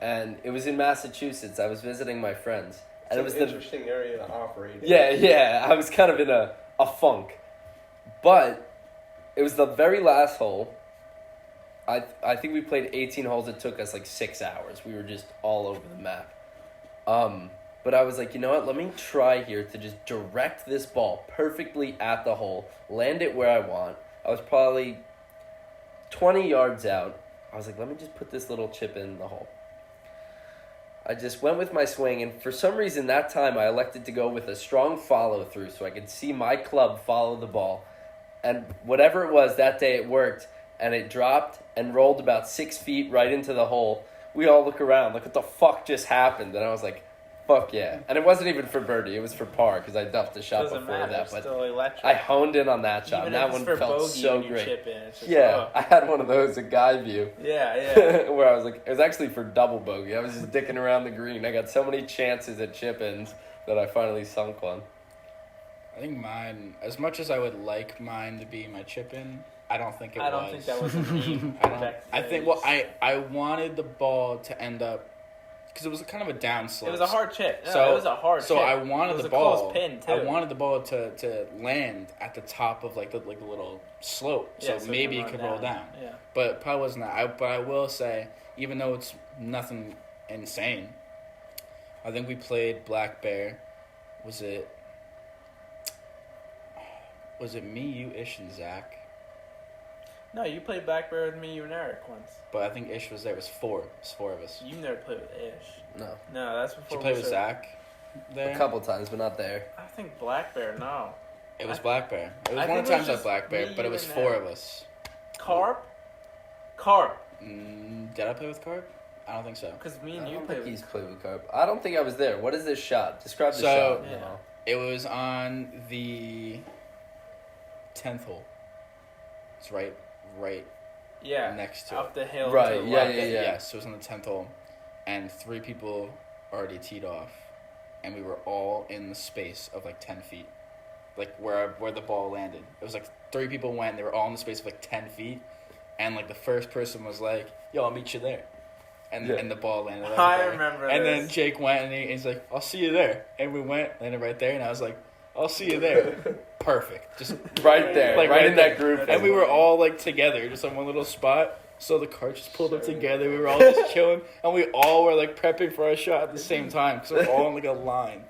B: and it was in Massachusetts. I was visiting my friends, and it was
D: an interesting area to operate in.
B: Yeah. I was kind of in a funk, but it was the very last hole. I think we played 18 holes. It took us like 6 hours. We were just all over the map. But I was like, you know what? Let me try here to just direct this ball perfectly at the hole, land it where I want. I was probably 20 yards out. I was like, let me just put this little chip in the hole. I just went with my swing, and for some reason that time I elected to go with a strong follow-through so I could see my club follow the ball. And whatever it was, that day it worked, and it dropped and rolled about 6 feet right into the hole. We all look around, like, what the fuck just happened? And I was like, fuck yeah. And it wasn't even for birdie, it was for par, because I duffed a shot
E: Doesn't
B: before
E: matter.
B: that.
E: It's
B: But
E: still electric.
B: I honed in on that shot,
E: Even
B: and that
E: if it's
B: one
E: for
B: felt
E: bogey
B: so
E: and you
B: great.
E: chip in, it's just,
B: Yeah,
E: oh.
B: I had one of those at Guy View.
E: Yeah.
B: Where I was like, it was actually for double bogey. I was just dicking around the green. I got so many chances at chip-ins that I finally sunk one.
C: I think mine, as much as I would like mine to be my chip-in, I don't think it
E: I
C: was.
E: don't think that was a main
C: I don't.
E: objective.
C: I think. Well, I wanted the ball to end up because it was kind of a down slope.
E: It was a hard chip. No,
C: So
E: it was a hard chip.
C: I wanted
E: it was
C: the
E: a
C: ball.
E: close pin too.
C: I wanted the ball to land at the top of like the little slope,
E: Yeah,
C: so maybe it
E: can
C: could
E: run
C: roll down.
E: Yeah.
C: But it probably wasn't that. But I will say, even though it's nothing insane, I think we played Black Bear. Was it me, you, Ish, and Zach?
E: No, you played Black Bear with me, you and Eric once.
C: But I think Ish was there. It was four. It was four of us.
E: You never played with Ish.
B: No.
E: No, that's
C: Did
E: before
C: you play
E: we
C: with
E: started-
C: Zach there?
B: A couple times, but not there.
E: I think Black Bear, no.
C: It was Black Bear. It was
E: I
C: one of
E: think
C: the
E: it
C: times
E: was
C: I
E: just
C: Black Bear,
E: me,
C: but it
E: you,
C: was
E: and
C: four
E: Eric.
C: of us.
E: Carp?
C: Did I play with Carp? I don't think so.
E: Because me
B: I
E: and you
B: don't
E: played
B: think
E: with
B: he's played with carp. I don't think I was there. What is this shot? Describe the
C: So-
B: shot.
E: Yeah.
C: It was on the 10th hole. It's right
E: Yeah.
C: next to
E: Up the hill.
B: Right,
E: To the
B: yeah,
E: left.
B: yeah.
C: Yes, it was on the 10th hole. And 3 people already teed off. And we were all in the space of like 10 feet. Like where the ball landed. It was like 3 people went, they were all in the space of like 10 feet. And like the first person was like, yo, I'll meet you there. And,
B: Yeah.
C: and the ball landed right
E: I
C: there.
E: remember
C: And
E: this.
C: then Jake went and he's like, I'll see you there. And we went, landed right there. And I was like, I'll see you there. Perfect. Just
B: Right there,
C: Like,
B: right,
C: right
B: in that
C: there.
B: group.
C: and we were all like together, just on one little spot. So the cart just pulled up together. We were all just chilling, and we all were like prepping for our shot at the same time because we we're all in like a line.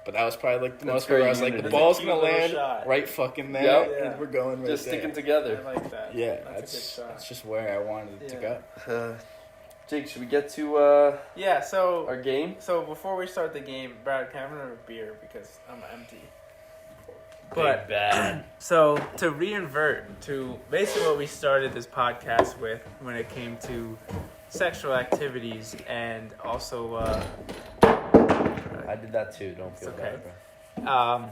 C: But that was probably like the
B: That's
C: most where I was
B: very
C: like, the
B: unity.
C: ball's
E: That's a
C: gonna
E: cute little
C: land
E: shot.
C: right fucking there,
B: Yep.
E: Yeah.
C: and we're going right
B: just
C: there.
B: sticking
E: I
B: together.
E: like that.
C: Yeah,
E: That's a good
C: that's
E: shot.
C: just where I wanted it to
E: Yeah.
C: go.
B: Jake, should we get to
E: Yeah, so
B: our game?
E: before we start the game, Brad, can I have another beer because I'm empty.
B: Big bad.
E: So to reinvert to basically what we started this podcast with when it came to sexual activities and also
B: I did that too. Don't feel
E: It's okay.
B: bad, bro.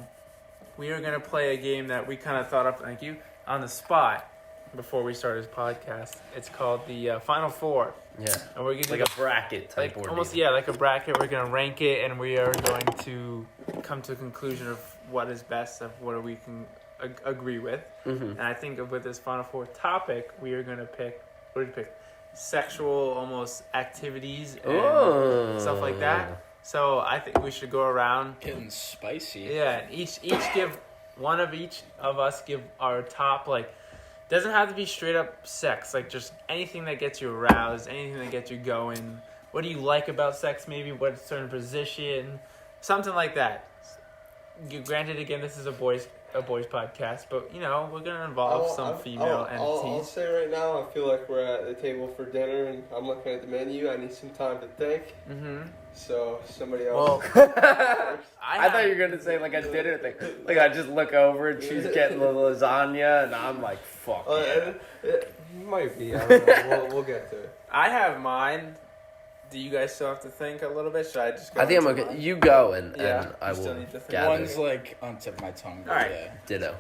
E: we were gonna play a game that we kind of thought up, thank you, on the spot before we started this podcast. It's called the Final Four,
B: Yeah,
E: and we're gonna
B: like a bracket type
E: like
B: ordeal.
E: almost like a bracket. We're gonna rank it, and we are going to come to a conclusion of what is best of what we can agree with.
B: Mm-hmm.
E: And I think with this Final Four topic, we are gonna pick. What did we pick? Sexual almost activities and stuff like that. So I think we should go around.
C: Getting spicy.
E: Yeah, and each give one of each of us give our top, like, doesn't have to be straight up sex, like just anything that gets you aroused, anything that gets you going, what do you like about sex? Maybe what certain position, something like that. Granted, again, this is a boys podcast, but we're gonna involve some female
D: I'll
E: entities.
D: say right now, I feel like we're at the table for dinner, and I'm looking at the menu. I need some time to think.
E: Mm-hmm.
D: So somebody else.
E: Well,
B: I thought you were gonna say like a dinner thing. Like I just look over and she's getting the lasagna, and I'm like, fuck. Yeah.
D: It might be. I don't know. We'll get to it.
E: I have mine. Do you guys still have to think a little bit? Should I just go?
B: I think I'm
E: into
B: okay.
E: mine?
B: You go and
E: Yeah,
B: I
E: you still
B: will
E: need to think.
B: gather.
C: One's like on tip of my tongue.
E: All right.
C: Yeah.
B: Ditto.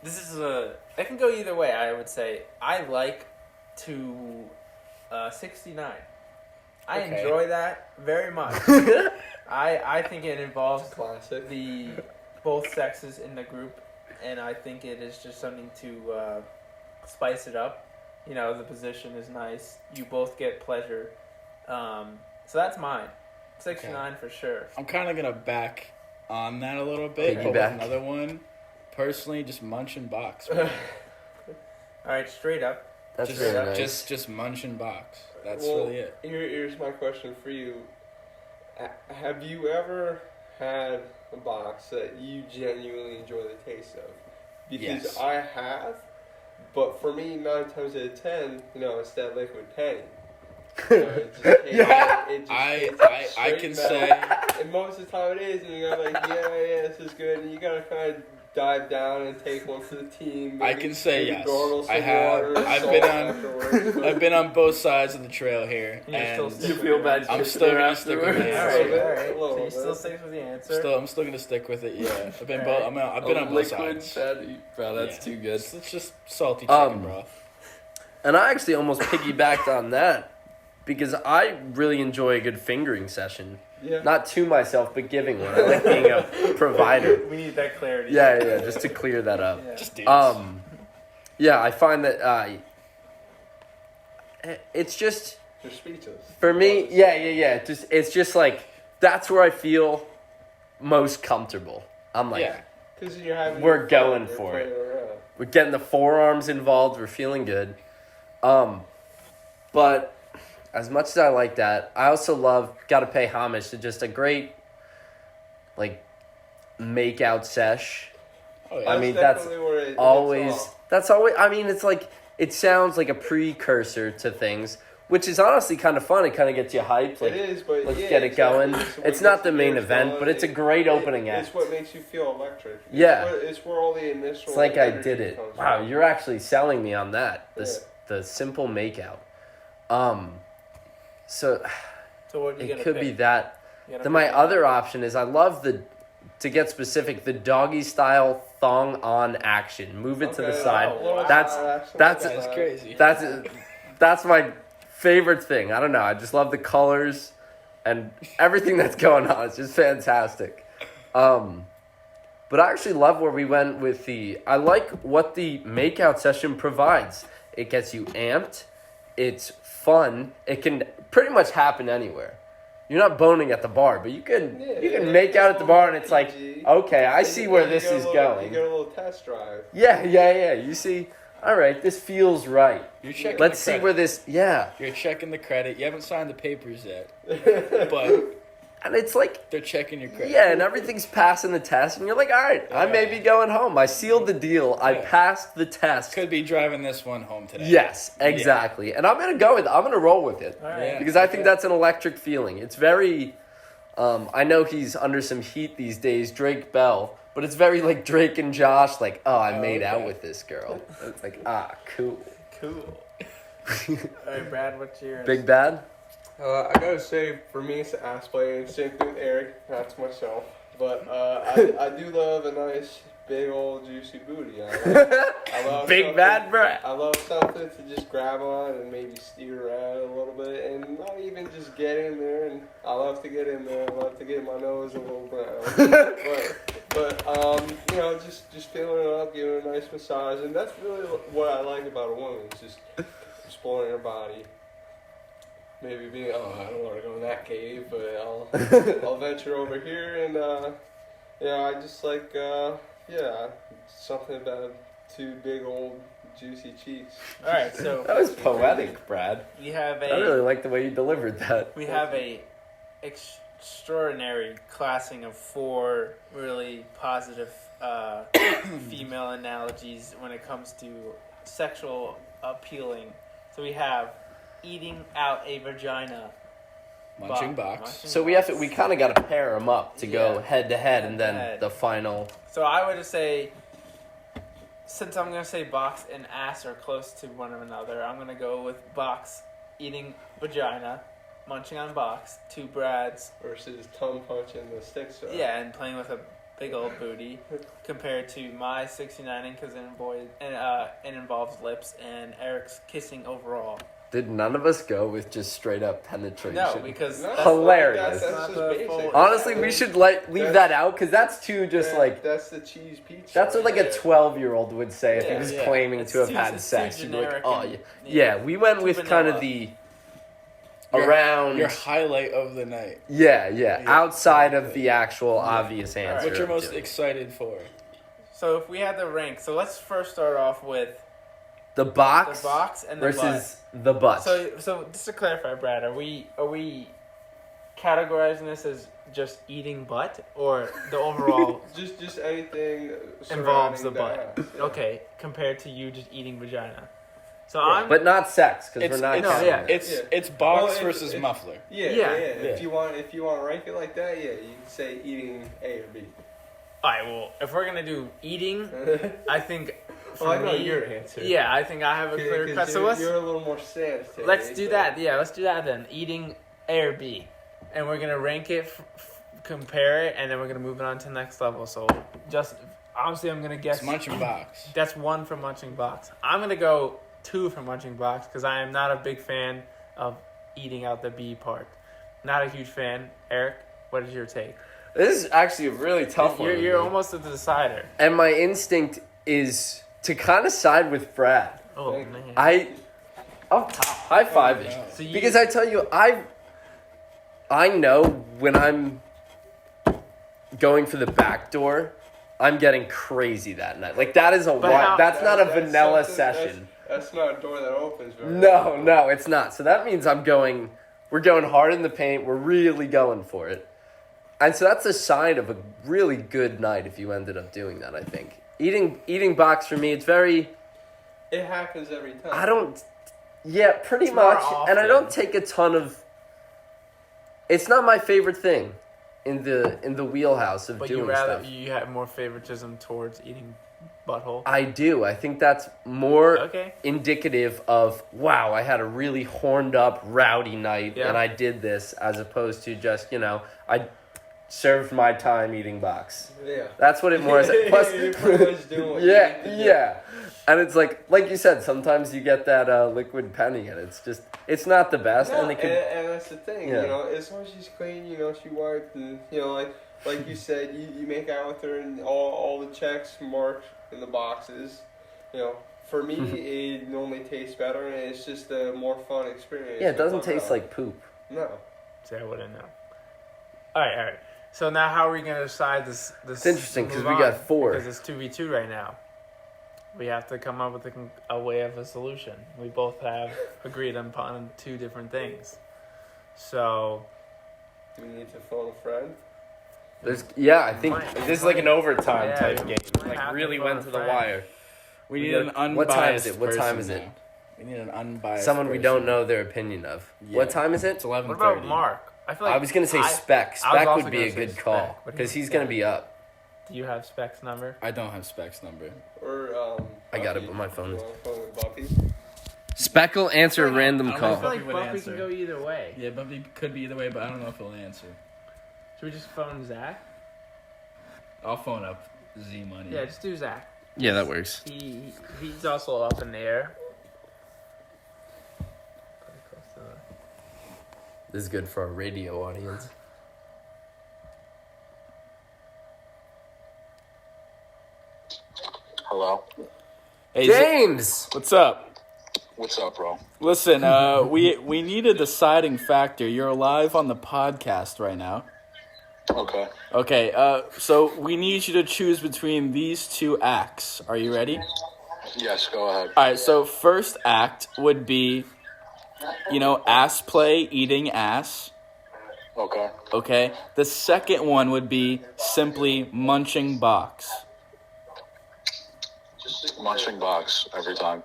E: This is it can go either way. I would say I like to 69. I
C: Okay.
E: enjoy that very much. I think it involves
D: Classic.
E: the both sexes in the group, and I think it is just something to spice it up. The position is nice. You both get pleasure. So that's mine. 69 for sure.
C: I'm kind of gonna back on that a little bit. But with
B: Piggyback.
C: another one, personally, just munch and box. Man.
E: All right, straight up.
B: That's
C: just,
B: really nice.
C: just munch and box. That's
D: Well,
C: really it.
D: Here's my question for you. Have you ever had a box that you genuinely enjoy the taste of? Because
C: Yes.
D: I have, but for me, 9 times out of 10, it's that liquid penny. It just tastes-
B: Yeah.
D: it just
C: I
D: tastes
C: I
D: straight
C: can
D: metal.
C: say
D: And most of the time it is, and you're like, yeah, this is good, and you gotta kind of dive down and take one for the team.
C: I can say
D: maybe
C: yes.
D: gargle some
C: I have.
D: water,
C: I've
D: salt
C: been on.
D: afterwards.
C: I've been on both sides of the trail here,
E: And you're still
C: and
E: sticking
B: feel
E: with
B: bad
E: it.
C: I'm
B: kissing
C: still
B: her
C: gonna stick with
B: afterwards.
C: my
E: All
C: answer.
E: right.
D: A little
E: So you
D: bit.
E: still stick with the answer.
C: I'm still gonna stick with it. Yeah, I've been
E: All
C: both.
E: right.
C: I've been on both
B: liquid
C: sides.
B: fatty, bro. That's
C: Yeah.
B: too good.
C: It's just salty chicken
B: Um,
C: broth.
B: And I actually almost piggybacked on that because I really enjoy a good fingering session.
D: Yeah.
B: Not to myself, but giving one. I like being a provider.
E: We need that clarity.
B: Yeah, just to clear that up.
E: Yeah.
C: Just dudes.
B: Yeah, I find that it's just
D: You're speechless.
B: for me. Yeah. It's just like that's where I feel most comfortable. I'm like,
C: Yeah.
D: Because you're having.
B: We're
D: fun,
B: going
D: you're
B: for
D: playing
B: it.
D: around.
B: we're getting the forearms involved. We're feeling good. But as much as I like that, I also got to pay homage to just a great, like, make out sesh.
C: Oh yeah.
B: I mean, that's
D: definitely where it
B: always,
D: hits off.
B: that's always, I mean, it's like, it sounds like a precursor to things, which is honestly kind of fun. It kind of gets you hyped. Like,
D: It is, but
B: let's
D: yeah,
B: get it going.
D: exactly. what
B: It's not
D: gets
B: the
D: the
B: main
D: gears
B: event,
D: going.
B: but it's a great opening act.
D: It's what makes you feel electric.
B: Yeah.
D: It's where all the initial.
B: It's like I
D: energy
B: did it.
D: comes
B: Wow,
D: from.
B: you're actually selling me on that.
D: Yeah.
B: The simple makeout. So
E: So what are you
B: it
E: gonna
B: could
E: pick?
B: be that.
E: You gotta
B: Then my
E: pick
B: other option is I love to get specific, the doggy style thong on action. Move it to the
D: Okay,
B: side.
E: wow. Wow.
B: That's
C: That's crazy.
B: that's my favorite thing. I don't know. I just love the colors and everything that's going on. It's just fantastic. But I actually love where we went with I like what the makeout session provides. It gets you amped. It's fun. It can pretty much happen anywhere. You're not boning at the bar, but you can make out at the bar and it's like, okay, I see where this is
D: You
B: going.
D: get a little test drive.
B: Yeah. You see, all right, this feels right.
C: You're checking.
B: Let's
C: the
B: see
C: credit.
B: where this,
C: You're checking the credit. You haven't signed the papers yet, but
B: and it's like,
C: they're checking your credit.
B: yeah, and everything's passing the test, and you're like, all right, I may be going home. I sealed the deal. I
C: Yeah.
B: passed the test.
C: Could be driving this one home today.
B: Yes, exactly. And I'm gonna roll with it
E: All right.
C: Yeah.
B: because I think that's an electric feeling. It's very, I know he's under some heat these days, Drake Bell, but it's very like Drake and Josh, like, oh, I made out
C: okay.
B: with this girl. It's like, cool.
E: Cool. All right, Brad, what's yours?
B: Big Bad?
D: I gotta say, for me, it's the ass play. Same thing with Eric, not to myself. But I do love a nice, big old juicy booty. I love
B: Big
D: something-
B: Bad Brad.
D: I love something to just grab on and maybe steer around a little bit, and not even just get in there. And I love to get in there. I love to get my nose a little brown. but just feeling it up, giving it a nice massage, and that's really what I like about a woman. Is just exploring her body. Maybe being, I don't want to go in that cave, but I'll venture over here, and I just like, something about two big old juicy cheeks.
E: All right, so
B: That was poetic, Brad.
E: we have
B: I really
E: a
B: like the way you delivered that.
E: extraordinary classing of 4 really positive female analogies when it comes to sexual appealing. So we have eating out a vagina.
C: Munching box.
E: Munching
B: So we kind of got to pair them up to go
E: Yeah.
B: head to head, and then
E: Head-to-head.
B: the final.
E: So I would just say, since I'm gonna say box and ass are close to one another, I'm gonna go with box eating vagina, munching on box. 2 Brads,
D: Versus tongue punching the stick shot.
E: yeah, and playing with a big old booty, compared to my 69ing because it involves lips, and Eric's kissing overall.
B: Did none of us go with just straight up penetration?
E: No, because
D: No,
B: Hilarious.
D: That's
E: Not
D: just
E: the
D: basic.
E: full-
B: Honestly, we should leave that out because that's too just
D: Yeah,
B: like.
D: that's the cheese pizza.
B: That's what like a 12-year-old would say if he
E: Yeah,
B: was
E: yeah.
B: claiming
E: It's
B: to have
E: too-
B: had
E: it's
B: sex.
E: too
B: He'd be like,
E: generic
B: oh
E: and-
B: yeah.
E: yeah.
B: Yeah, we went
E: Too
B: with kind of
E: vanilla.
B: the
C: Your-
B: around.
C: Your highlight of the night.
B: Yeah, outside of the actual obvious answer.
C: What you're
B: of
C: most
B: doing.
C: excited for?
E: So if we had to rank, so let's first start off with
B: The box,
E: the box and the
B: versus the butt.
E: butt. So just to clarify, Brad, are we categorizing this as just eating butt or the overall
D: just anything
E: involves the
D: surrounding
E: butt?
D: ass, yeah.
E: Okay, compared to you just eating vagina. So I'm
B: but not sex because
C: It's
B: we're not.
C: it's,
B: counting
E: yeah.
B: it.
C: it's
D: Yeah.
C: it's box
D: Well,
C: versus
D: it-
C: muffler.
D: Yeah.
E: Yeah.
D: If you want to rank it like that, yeah, you can say eating A or B.
E: Alright, well, if we're gonna do eating, I think for
D: Well, I know
E: me,
D: your answer.
E: yeah, I think I have a clear
D: 'Cause
E: cut. So
D: you're a little more sensitive.
E: let's do that. Yeah, let's do that then. Eating A or B, and we're gonna rank it, compare it, and then we're gonna move it on to the next level. So just honestly, I'm gonna guess
C: It's munching box.
E: that's 1 for Munching Box. I'm gonna go 2 for Munching Box because I am not a big fan of eating out the B part. Not a huge fan. Eric, what is your take?
B: This is actually a really tough one.
E: You're almost a decider.
B: And my instinct is to kind of side with Brad.
E: Oh
D: Thank
E: man.
B: Up top, high five it.
C: no.
E: So you,
B: Because I tell you, I know when I'm going for the back door, I'm getting crazy that night. Like that is a
E: But
B: wild.
E: how-
B: That's not a vanilla
D: something-
B: session.
D: That's not a door that opens. Right?
B: No, it's not. So that means we're going hard in the paint. We're really going for it. And so that's a sign of a really good night if you ended up doing that, I think. Eating box for me, it's very,
D: It happens every time.
B: pretty
E: It's more
B: much. And I
E: often.
B: don't take a ton of, it's not my favorite thing in the wheelhouse of
E: but
B: doing stuff.
E: you have more favoritism towards eating butthole.
B: I do. I think that's more
E: Okay.
B: indicative of, wow, I had a really horned up, rowdy night,
E: Yeah.
B: and I did this, as opposed to just, I served my time eating box.
D: Yeah.
B: That's what it more is. Plus,
D: You're pretty much doing what you
B: yeah,
D: need to do.
B: yeah. And it's like you said, sometimes you get that liquid penny, and it's not the best.
D: No,
B: and it could,
D: and that's the thing,
B: Yeah.
D: as long as she's clean, she wiped, and like you said, you make out with her, and all the checks marked in the boxes. For me, it normally tastes better, and it's just a more fun experience.
B: yeah, it doesn't
D: But,
B: taste like poop.
D: No.
E: See, I wouldn't know. All right. So now, how are we gonna decide this?
B: It's interesting, 'cause
E: move
B: we got
E: on?
B: 4.
E: Because it's 2v2 right now. We have to come up with a way of a solution. We both have agreed upon 2 different things. So
D: Do we need to phone a friend?
B: I think
E: Might-
B: this is like an overtime
E: Yeah,
B: type
E: we
B: game.
E: might
B: Like
E: have
B: really
E: to
B: went
E: phone
B: to
E: a
B: the
E: friend.
B: wire.
C: We need
B: got-
C: an unbiased.
B: what time is it? What time
C: person
B: is it?
C: now. We need an unbiased.
B: Someone we
C: person.
B: don't know their opinion of.
C: Yeah.
B: What time is it?
C: It's 11:30.
E: what about Mark? I feel like
B: I was gonna say
E: I-
B: Spec.
E: I was
B: Spec
E: also
B: would be
E: gonna
B: a
E: say
B: good
E: Spec,
B: call
E: but
B: because
E: he's
B: he's gonna
E: Spec.
B: be up.
E: Do you have Spec's number?
C: I don't have Spec's number.
D: Or,
B: I got it,
D: Buffy?
B: but my phone
D: You
B: is-
D: wanna phone with Buffy?
B: Spec will answer a random
C: I don't
E: I
B: call.
E: feel like
C: Buffy would
E: Buffy
C: answer.
E: can go either way.
C: Yeah, but it could be either way. But I don't know if he'll answer.
E: Should we just phone Zach?
C: I'll phone up Z Money.
E: Yeah, just do Zach.
B: Yeah, that works.
E: He's also up in the air. Pretty close to the-
B: This is good for our radio audience.
F: Hello.
C: Hey,
B: James!
C: what's up?
F: What's up, bro?
C: Listen, we need a deciding factor. You're live on the podcast right now.
F: Okay.
C: Okay, so we need you to choose between these 2 acts. Are you ready?
F: Yes, go ahead.
C: All right, so first act would be, ass play, eating ass.
F: Okay.
C: Okay. The second one would be simply munching box.
F: Munching box every time.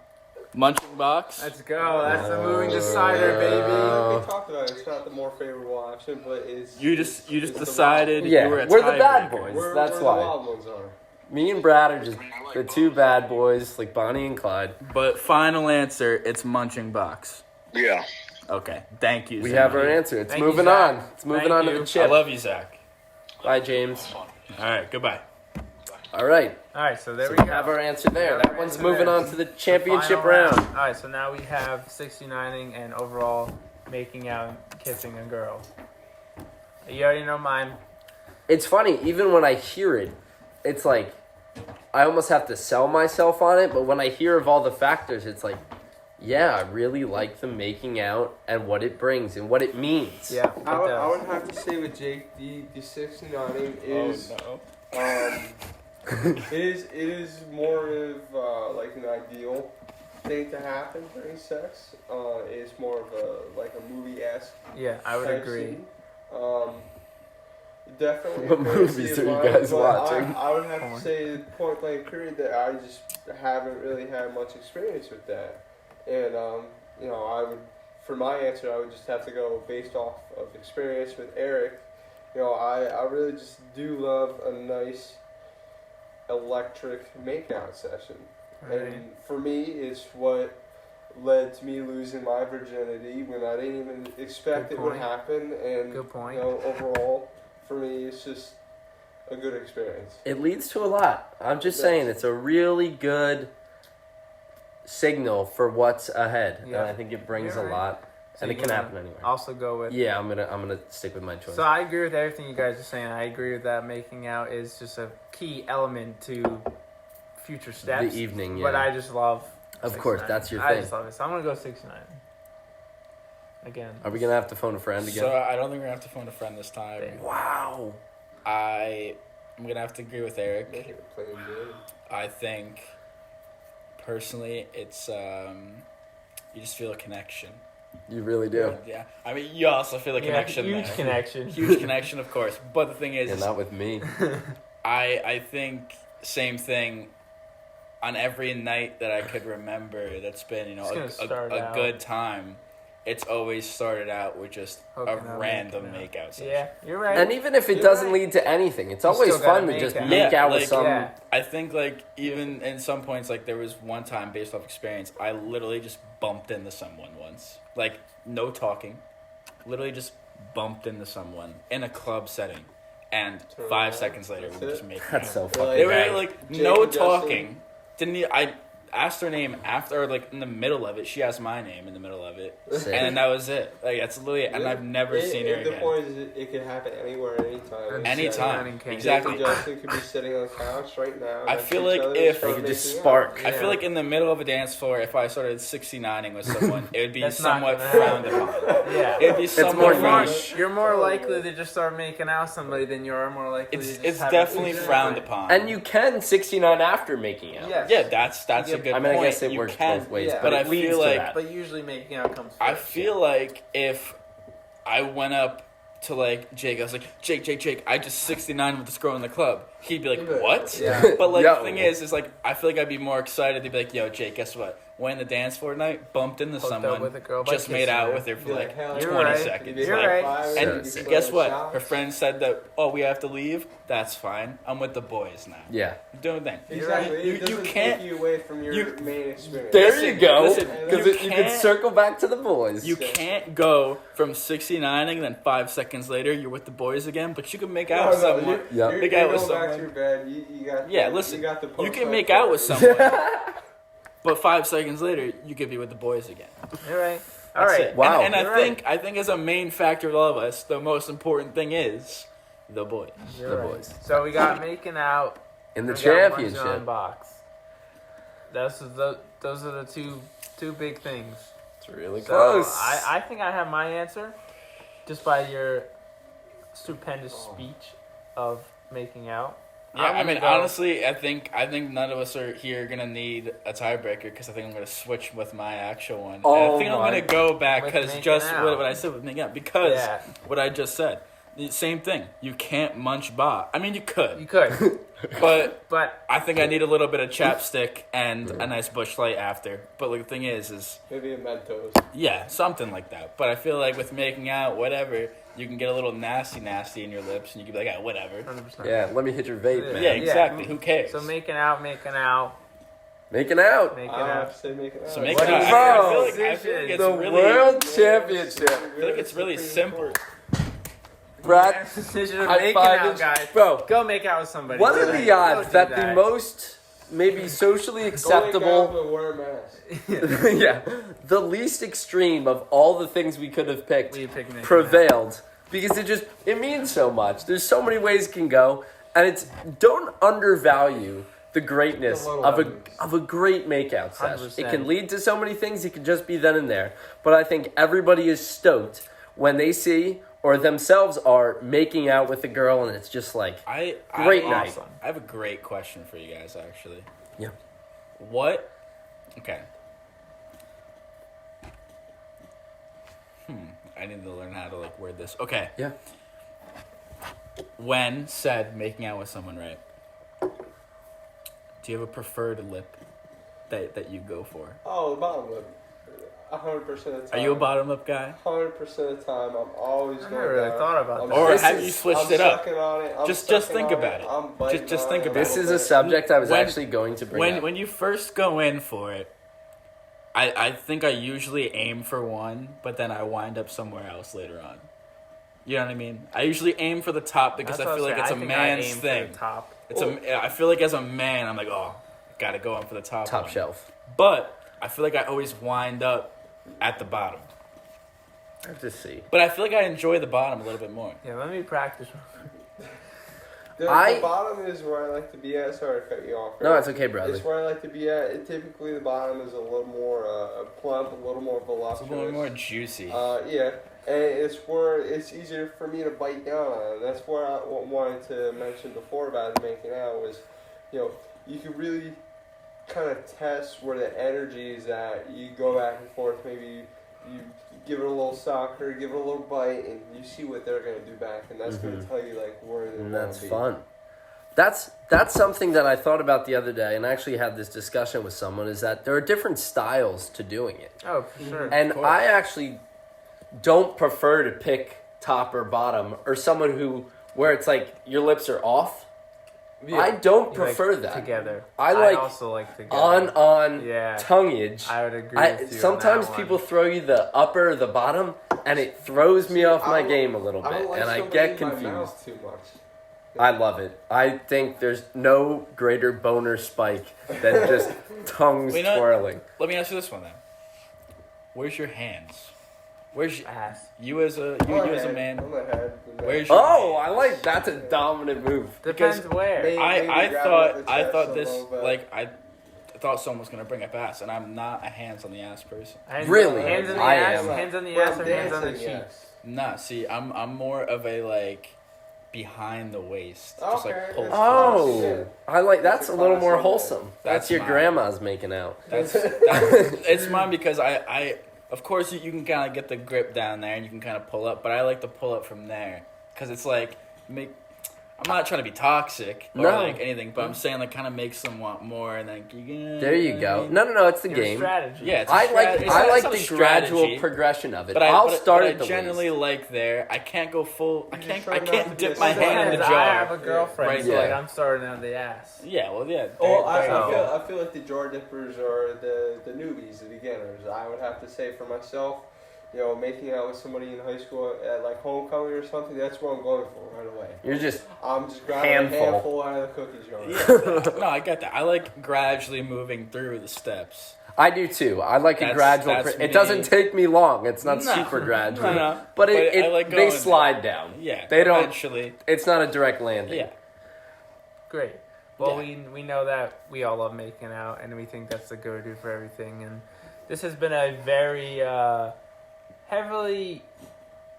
C: Munching box.
E: Let's go. That's the moving decider, baby.
D: We talked about it. It's not the more favorable option, but it's
C: You just
D: it's the
C: decided
D: wild-
C: you were a
B: we're the bad
C: tiebreaker.
B: boys.
D: Where,
B: That's
D: where
B: why.
D: the wild ones are.
B: Me and Brad are just the two bad boys, like Bonnie and Clyde.
C: But final answer, it's munching box.
F: Yeah.
C: Okay. Thank you.
B: We
C: Zach.
B: have our answer. It's
E: Thank you,
B: moving
E: Zach.
B: on. It's moving
E: Thank
B: on to
E: you.
B: the
C: I
B: chip.
C: love you, Zach.
B: Bye, James.
C: All right. Goodbye.
B: All right.
E: All right, so there
B: So
E: we
B: we
E: go.
B: have our answer there.
E: Yeah,
B: That
E: our
B: one's
E: answer
B: moving
E: there.
B: on to the championship
E: Final
B: round.
E: All right, so now we have 69ing and overall making out and kissing a girl. You already know mine.
B: It's funny, even when I hear it, it's like I almost have to sell myself on it, but when I hear of all the factors, it's like, yeah, I really like the making out and what it brings and what it means.
E: Yeah, it
D: I
E: does.
D: would have to say with Jake, the 69 is
C: no.
D: it is more of like an ideal thing to happen during sex. It's more of a movie-esque
E: Yeah, I would
D: type
E: agree.
D: scene. Definitely.
B: What
D: a fantasy
B: movies
D: of
B: are you
D: mine,
B: guys
D: but
B: watching?
D: I would have to say, point blank period, that I just haven't really had much experience with that. And I would, for my answer, I would just have to go based off of experience with Eric. I really just do love a nice electric makeout session.
E: Right.
D: And for me, it's what led to me losing my virginity when I didn't even expect
E: Good
D: it would
E: point.
D: happen. And
E: Good point.
D: overall, for me, it's just a good experience.
B: It leads to a lot. I'm just
D: It
B: saying
D: does.
B: it's a really good signal for what's ahead.
E: Yeah.
B: And I think it brings
E: You're
B: a
E: right.
B: lot.
E: So
B: and it
E: you're
B: can
E: gonna
B: happen anywhere.
E: Also go with.
B: Yeah, I'm gonna stick with my choice.
E: So I agree with everything you guys are saying. I agree with that. Making out is just a key element to future steps.
B: The evening, yeah.
E: But I just love.
B: Of course,
E: 69.
B: that's your
E: I
B: thing.
E: just love it. So I'm gonna go 69. Again.
B: Are we gonna have to phone a friend again?
C: So I don't think we're gonna have to phone a friend this time.
E: Damn.
B: Wow.
C: I'm gonna have to agree with Eric.
D: Make it plain good.
C: I think personally, it's you just feel a connection.
B: You really do.
C: Yeah, I mean, you also feel a connection.
E: Huge
C: there.
E: connection.
C: Huge connection, of course. But the thing is,
B: And not with me.
C: I think same thing on every night that I could remember that's been
E: Just gonna start
C: a
E: out.
C: good time. It's always started out with just
E: Hooking
C: a
E: up,
C: random
E: making
C: makeout session.
E: Yeah, you're right.
B: And even if it
E: You're
B: doesn't
E: right.
B: lead to anything, it's
E: You
B: always
E: still gotta
B: fun to
E: make
B: just
E: out.
B: make
C: Yeah,
B: out with
C: like,
B: some.
E: yeah.
C: I think like even in some points, like there was one time based off experience, I literally just bumped into someone once, like no talking, literally just bumped into someone in a club setting, and
D: Turn
C: 5
D: around.
C: seconds later
D: That's
C: we
D: it?
C: just making
B: That's
C: out.
B: so
D: They're
B: fucking
C: They were
B: bad.
C: like
D: Jake
C: no
D: and Justin.
C: talking. I asked her name after, or like in the middle of it. She asked my name in the middle of it,
B: Sick.
C: and then that was it. Like that's literally it. And
D: Yeah.
C: I've never seen her
D: The
C: again.
D: point is, it can happen anywhere, anytime.
C: Anytime,
E: Jake
C: exactly.
D: Jake and Justin could be sitting on the couch right now.
C: I
D: next
C: feel
D: to each
C: like
D: other,
C: if-
D: start
B: They could just
D: making out.
B: spark.
C: I
E: Yeah.
C: feel like in the middle of a dance floor, if I started 69ing with someone, it would be
E: That's not
C: somewhat
E: gonna
C: frowned
E: happen.
C: upon.
E: Yeah.
C: It'd be
B: more
C: somewhat
E: You're more,
B: niche.
E: you're more likely to just start making out somebody than you are more likely to
C: It's
E: just
C: it's
E: have
C: definitely
E: it.
C: frowned upon.
B: And you can 69 after making out.
E: Yes.
C: yeah, that's a
E: Yeah,
C: good
B: I mean,
C: point.
B: I guess it
C: You
B: works
C: can,
B: both ways,
E: yeah.
C: but I
B: it leads
C: feel
B: to
C: like
B: that.
E: But usually making out comes first.
C: I feel like if I went up to like Jake, I was like, Jake, I just 69 with this girl in the club. He'd be like,
D: He'd be like,
C: what?
E: Yeah.
C: But like
B: Yo.
C: the thing is like I feel like I'd be more excited to be like, yo, Jake, guess what? Went in the dance floor tonight, bumped into
E: Hooked up
C: someone,
E: with a girl by
C: just made
E: kissing
C: out
E: her.
C: with her for
D: Yeah,
C: like
D: hell
C: 20
E: You're right.
C: seconds.
E: You're
C: Like,
E: right.
C: and
B: Sick.
C: guess what? Her friend said that, oh, we have to leave. That's fine. I'm with the boys now.
B: Yeah.
C: Doing thing.
D: Exactly.
C: You
D: It doesn't
C: can't-
D: take you away from your
C: you-
D: main experience.
B: There
C: Listen,
B: you go.
C: listen,
B: Because
C: you
B: you can
C: can't-
B: circle back to the boys.
C: You can't go from 69ing, then 5 seconds later you're with the boys again, but you can make out with someone.
B: Yep.
D: You're,
C: Make
D: you're
C: out with
D: going back to
C: someone.
D: your bed. You got.
C: Yeah,
D: the,
C: listen,
D: You got the.
C: You can
D: post-up
C: make out
D: part.
C: with someone, but 5 seconds later you could be with the boys again.
E: You're right. All
C: That's
E: right.
C: it.
B: Wow.
C: And
E: You're
C: I think as a main factor of all of us, the most important thing is the boys.
E: You're
B: The
E: right.
B: boys.
E: So we got making out.
B: In the
E: we got munching on
B: championship.
E: box. Those are the two big things.
B: It's really
E: So
B: close.
E: I think I have my answer, just by your stupendous speech of making out.
C: Yeah,
E: I'm
C: I mean,
E: gonna go-
C: honestly, I think none of us are here gonna need a tiebreaker because I think I'm gonna switch with my actual one. And I
B: Oh
C: think I'm
B: my-
C: gonna go back
E: With
C: because
E: making
C: just
E: out.
C: what I said with making out because
E: Yeah.
C: what I just said. The same thing. You can't munch bot. I mean, you could,
E: You could,
C: but
E: but
C: I think I need a little bit of chapstick and a nice bush light after. But like, the thing is
D: Maybe a Mentos.
C: yeah, something like that. But I feel like with making out, whatever, you can get a little nasty in your lips, and you can be like, ah, whatever.
E: 100%.
B: Yeah, let me hit your vape, man.
C: Yeah, exactly. Who cares?
E: So making out,
B: Making out.
E: making
D: I have
E: out.
D: to say make it out.
C: So make
E: What
C: it out.
E: is
C: I feel like it's
B: The
C: really.
B: World Championship.
C: I feel like it's really simple.
B: Brad,
E: Decision of
B: high
E: making
B: five
E: out,
B: it.
E: guys.
B: Bro,
E: Go make out with somebody.
B: what are
E: today.
B: the
E: Go
B: odds
E: do
B: that the most maybe socially
D: Go
B: acceptable,
D: make out, but wear a mask.
B: yeah, the least extreme of all the things we could have picked
E: We pick making
B: prevailed because it means so much. There's so many ways it can go, and don't undervalue the greatness
D: The little
B: of
D: things.
B: a great makeout session.
E: 100%.
B: It can lead to so many things. It can just be then and there. But I think everybody is stoked when they see or themselves are making out with a girl, and it's just like Great night.
E: Awesome.
C: I have a great question for you guys, actually.
B: Yeah.
C: What? Okay. I need to learn how to like word this. Okay.
B: Yeah.
C: When said making out with someone, right? Do you have a preferred lip that you go for?
D: Oh, the bottom lip. 100% of the time.
C: Are you a bottom lip guy?
D: 100% of the time, I'm always
E: I
D: going
E: never really
D: down.
E: thought about
D: I'm
E: that.
C: Or
B: This
C: have
B: is-
C: you switched
D: I'm
C: it up?
D: sucking on it. I'm
C: Just
D: sucking
C: think
D: on
C: about it.
D: I'm biting
C: Just
D: on
C: think
D: it
C: about
B: This
C: it.
B: is a subject I was
C: When-
B: actually going to bring up.
C: When you first go in for it, I think I usually aim for one, but then I wind up somewhere else later on. You know what I mean? I usually aim for the top because
E: That's
C: I
E: what
C: feel like
E: was
C: it's a
E: saying. I think I
C: man's
E: aim for
C: thing.
E: the top.
C: I feel like as a man, I'm like, oh, gotta go on for the top.
B: Top
C: one.
B: shelf.
C: But I feel like I always wind up at the bottom.
B: I have to see.
C: But I feel like I enjoy the bottom a little bit more.
E: Yeah, let me practice.
D: The bottom is where I like to be at. Sorry to cut you off.
B: No, it's okay, Bradley.
D: It's where I like to be at. Typically, the bottom is a little more plump, a little more
C: It's
D: voluptuous.
C: a little more juicy.
D: Yeah, and it's where it's easier for me to bite down on. That's where I wanted to mention before about making out was, you can really kind of test where the energy is at. You go back and forth. Maybe you give it a little soccer, give it a little bite, and you see what they're gonna do back, and that's gonna tell you like where they
B: And
D: want
B: that's
D: to be.
B: fun. That's something that I thought about the other day, and I actually had this discussion with someone. Is that there are different styles to doing it,
E: Oh, for sure.
B: and
C: course.
B: I actually don't prefer to pick top or bottom or someone where it's like your lips are off. I don't
E: You like
B: prefer that.
E: together.
B: I like
E: also like together.
B: on
E: Yeah.
B: tonguage.
E: I would agree with you.
B: Sometimes
E: on that
B: people
E: one.
B: throw you the upper or the bottom, and it throws me off my
D: I don't-
B: game a little
D: I
B: bit,
D: don't like
B: and I
D: somebody
B: get
D: in my
B: confused.
D: mouth too much.
B: I love it. I think there's no greater boner spike than just tongues
C: Well, you know-
B: twirling.
C: Let me ask you this one then. Where's your hands? Where's
E: Ass.
C: you as a man?
D: On the head.
C: Where's your
B: Oh, I
C: hands?
B: like that's a dominant move.
E: Depends
C: Because
E: where.
D: Maybe
C: I
D: grab it
C: thought
D: with the
C: I
D: chest
C: thought
D: a
C: this
D: little bit.
C: like I thought someone was gonna bring up ass, and I'm not a hands on the ass person.
E: Hands
B: Really?
E: Hands on the
B: I
E: ass.
B: am.
E: Hands on the
D: Well,
E: ass or hands on the
D: dancing,
E: cheek.
D: yes.
C: Nah, see, I'm more of a like behind the waist, just
D: Okay,
C: like pull.
D: that's
B: Oh,
D: Yeah.
B: I like that's
D: That's
B: a
D: a
B: little more
D: class on
B: wholesome. That's
C: That's
B: your
C: mine.
B: grandma's making out.
C: That's it's mine because I of course you can kind of get the grip down there and you can kind of pull up, but I like to pull up from there because it's like I'm not trying to be toxic or
B: No.
C: like anything, but I'm saying like kind of makes them want more and like
B: There you go. No, it's the
E: Your
B: game.
E: strategy.
C: Yeah, it's a
B: I
C: strat-
B: like
C: it's
B: I
C: not-
B: like
C: it's not
B: the
C: a
B: gradual
C: strategy,
B: progression of it.
C: But
B: I'll
C: but
B: start
C: I
B: at the
C: generally
B: waist.
C: like there. I can't go full. I can't.
D: try
C: I
D: not
C: can't
D: to
C: dip
D: be
C: my
D: a
C: hand in the
E: Depends. I have
C: jar.
E: a girlfriend,
C: Right,
E: so
B: yeah.
E: like I'm starting on the ass.
C: Yeah. Well, yeah.
D: Oh, I
C: there you go.
D: feel like the jar dippers are the newbies, the beginners. I would have to say for myself, making out with somebody in high school at like homecoming or something, that's what I'm going for right away.
B: You're just
D: I'm just grabbing
B: Handful.
D: a handful out of the cookie jar.
C: Yeah, no, I get that. I like gradually moving through the steps.
B: I do too. I like a
C: That's-
B: gradual.
C: that's
B: It doesn't
C: me.
B: take me long. It's not
C: No.
B: super gradual,
C: No.
B: but it
C: I like
B: they
C: going
B: slide down.
C: Yeah,
B: They don't-
C: eventually.
B: It's not a direct landing.
C: Yeah,
E: Great. Well,
C: Yeah.
E: we know that we all love making out, and we think that's the go-to for everything. And this has been a very heavily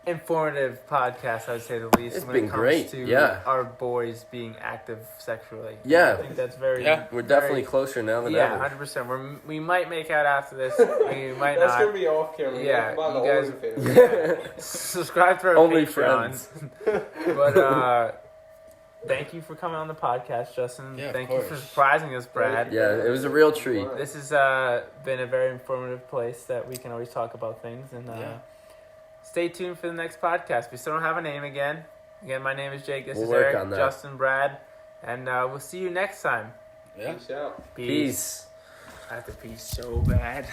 A: informative podcast, I would say the least.
B: It's
A: when
B: been
A: it comes
B: great,
A: to
B: yeah.
A: our boys being active sexually.
B: Yeah.
A: I think that's very.
C: Yeah.
B: We're definitely closer now than
A: Yeah,
B: ever.
A: 100%. We might make out after this. We might
D: That's
A: not.
D: gonna be off camera.
A: Yeah,
D: About the
A: you guys-
D: OnlyFans.
A: Subscribe to our
B: Only
A: Patreon.
B: friends.
A: But thank you for coming on the podcast, Justin.
C: Yeah, of
A: Thank you for
C: course.
A: surprising us, Brad.
B: Yeah, it was a real treat.
A: This has been a very informative place that we can always talk about things. And
C: Yeah.
A: stay tuned for the next podcast. We still don't have a name again. Again, my name is Jake. This
B: We'll
A: is
B: work
A: Eric,
B: on that.
A: Justin, Brad. And we'll see you next time.
C: Yeah.
D: Peace out.
B: Peace.
A: I have to pee so bad.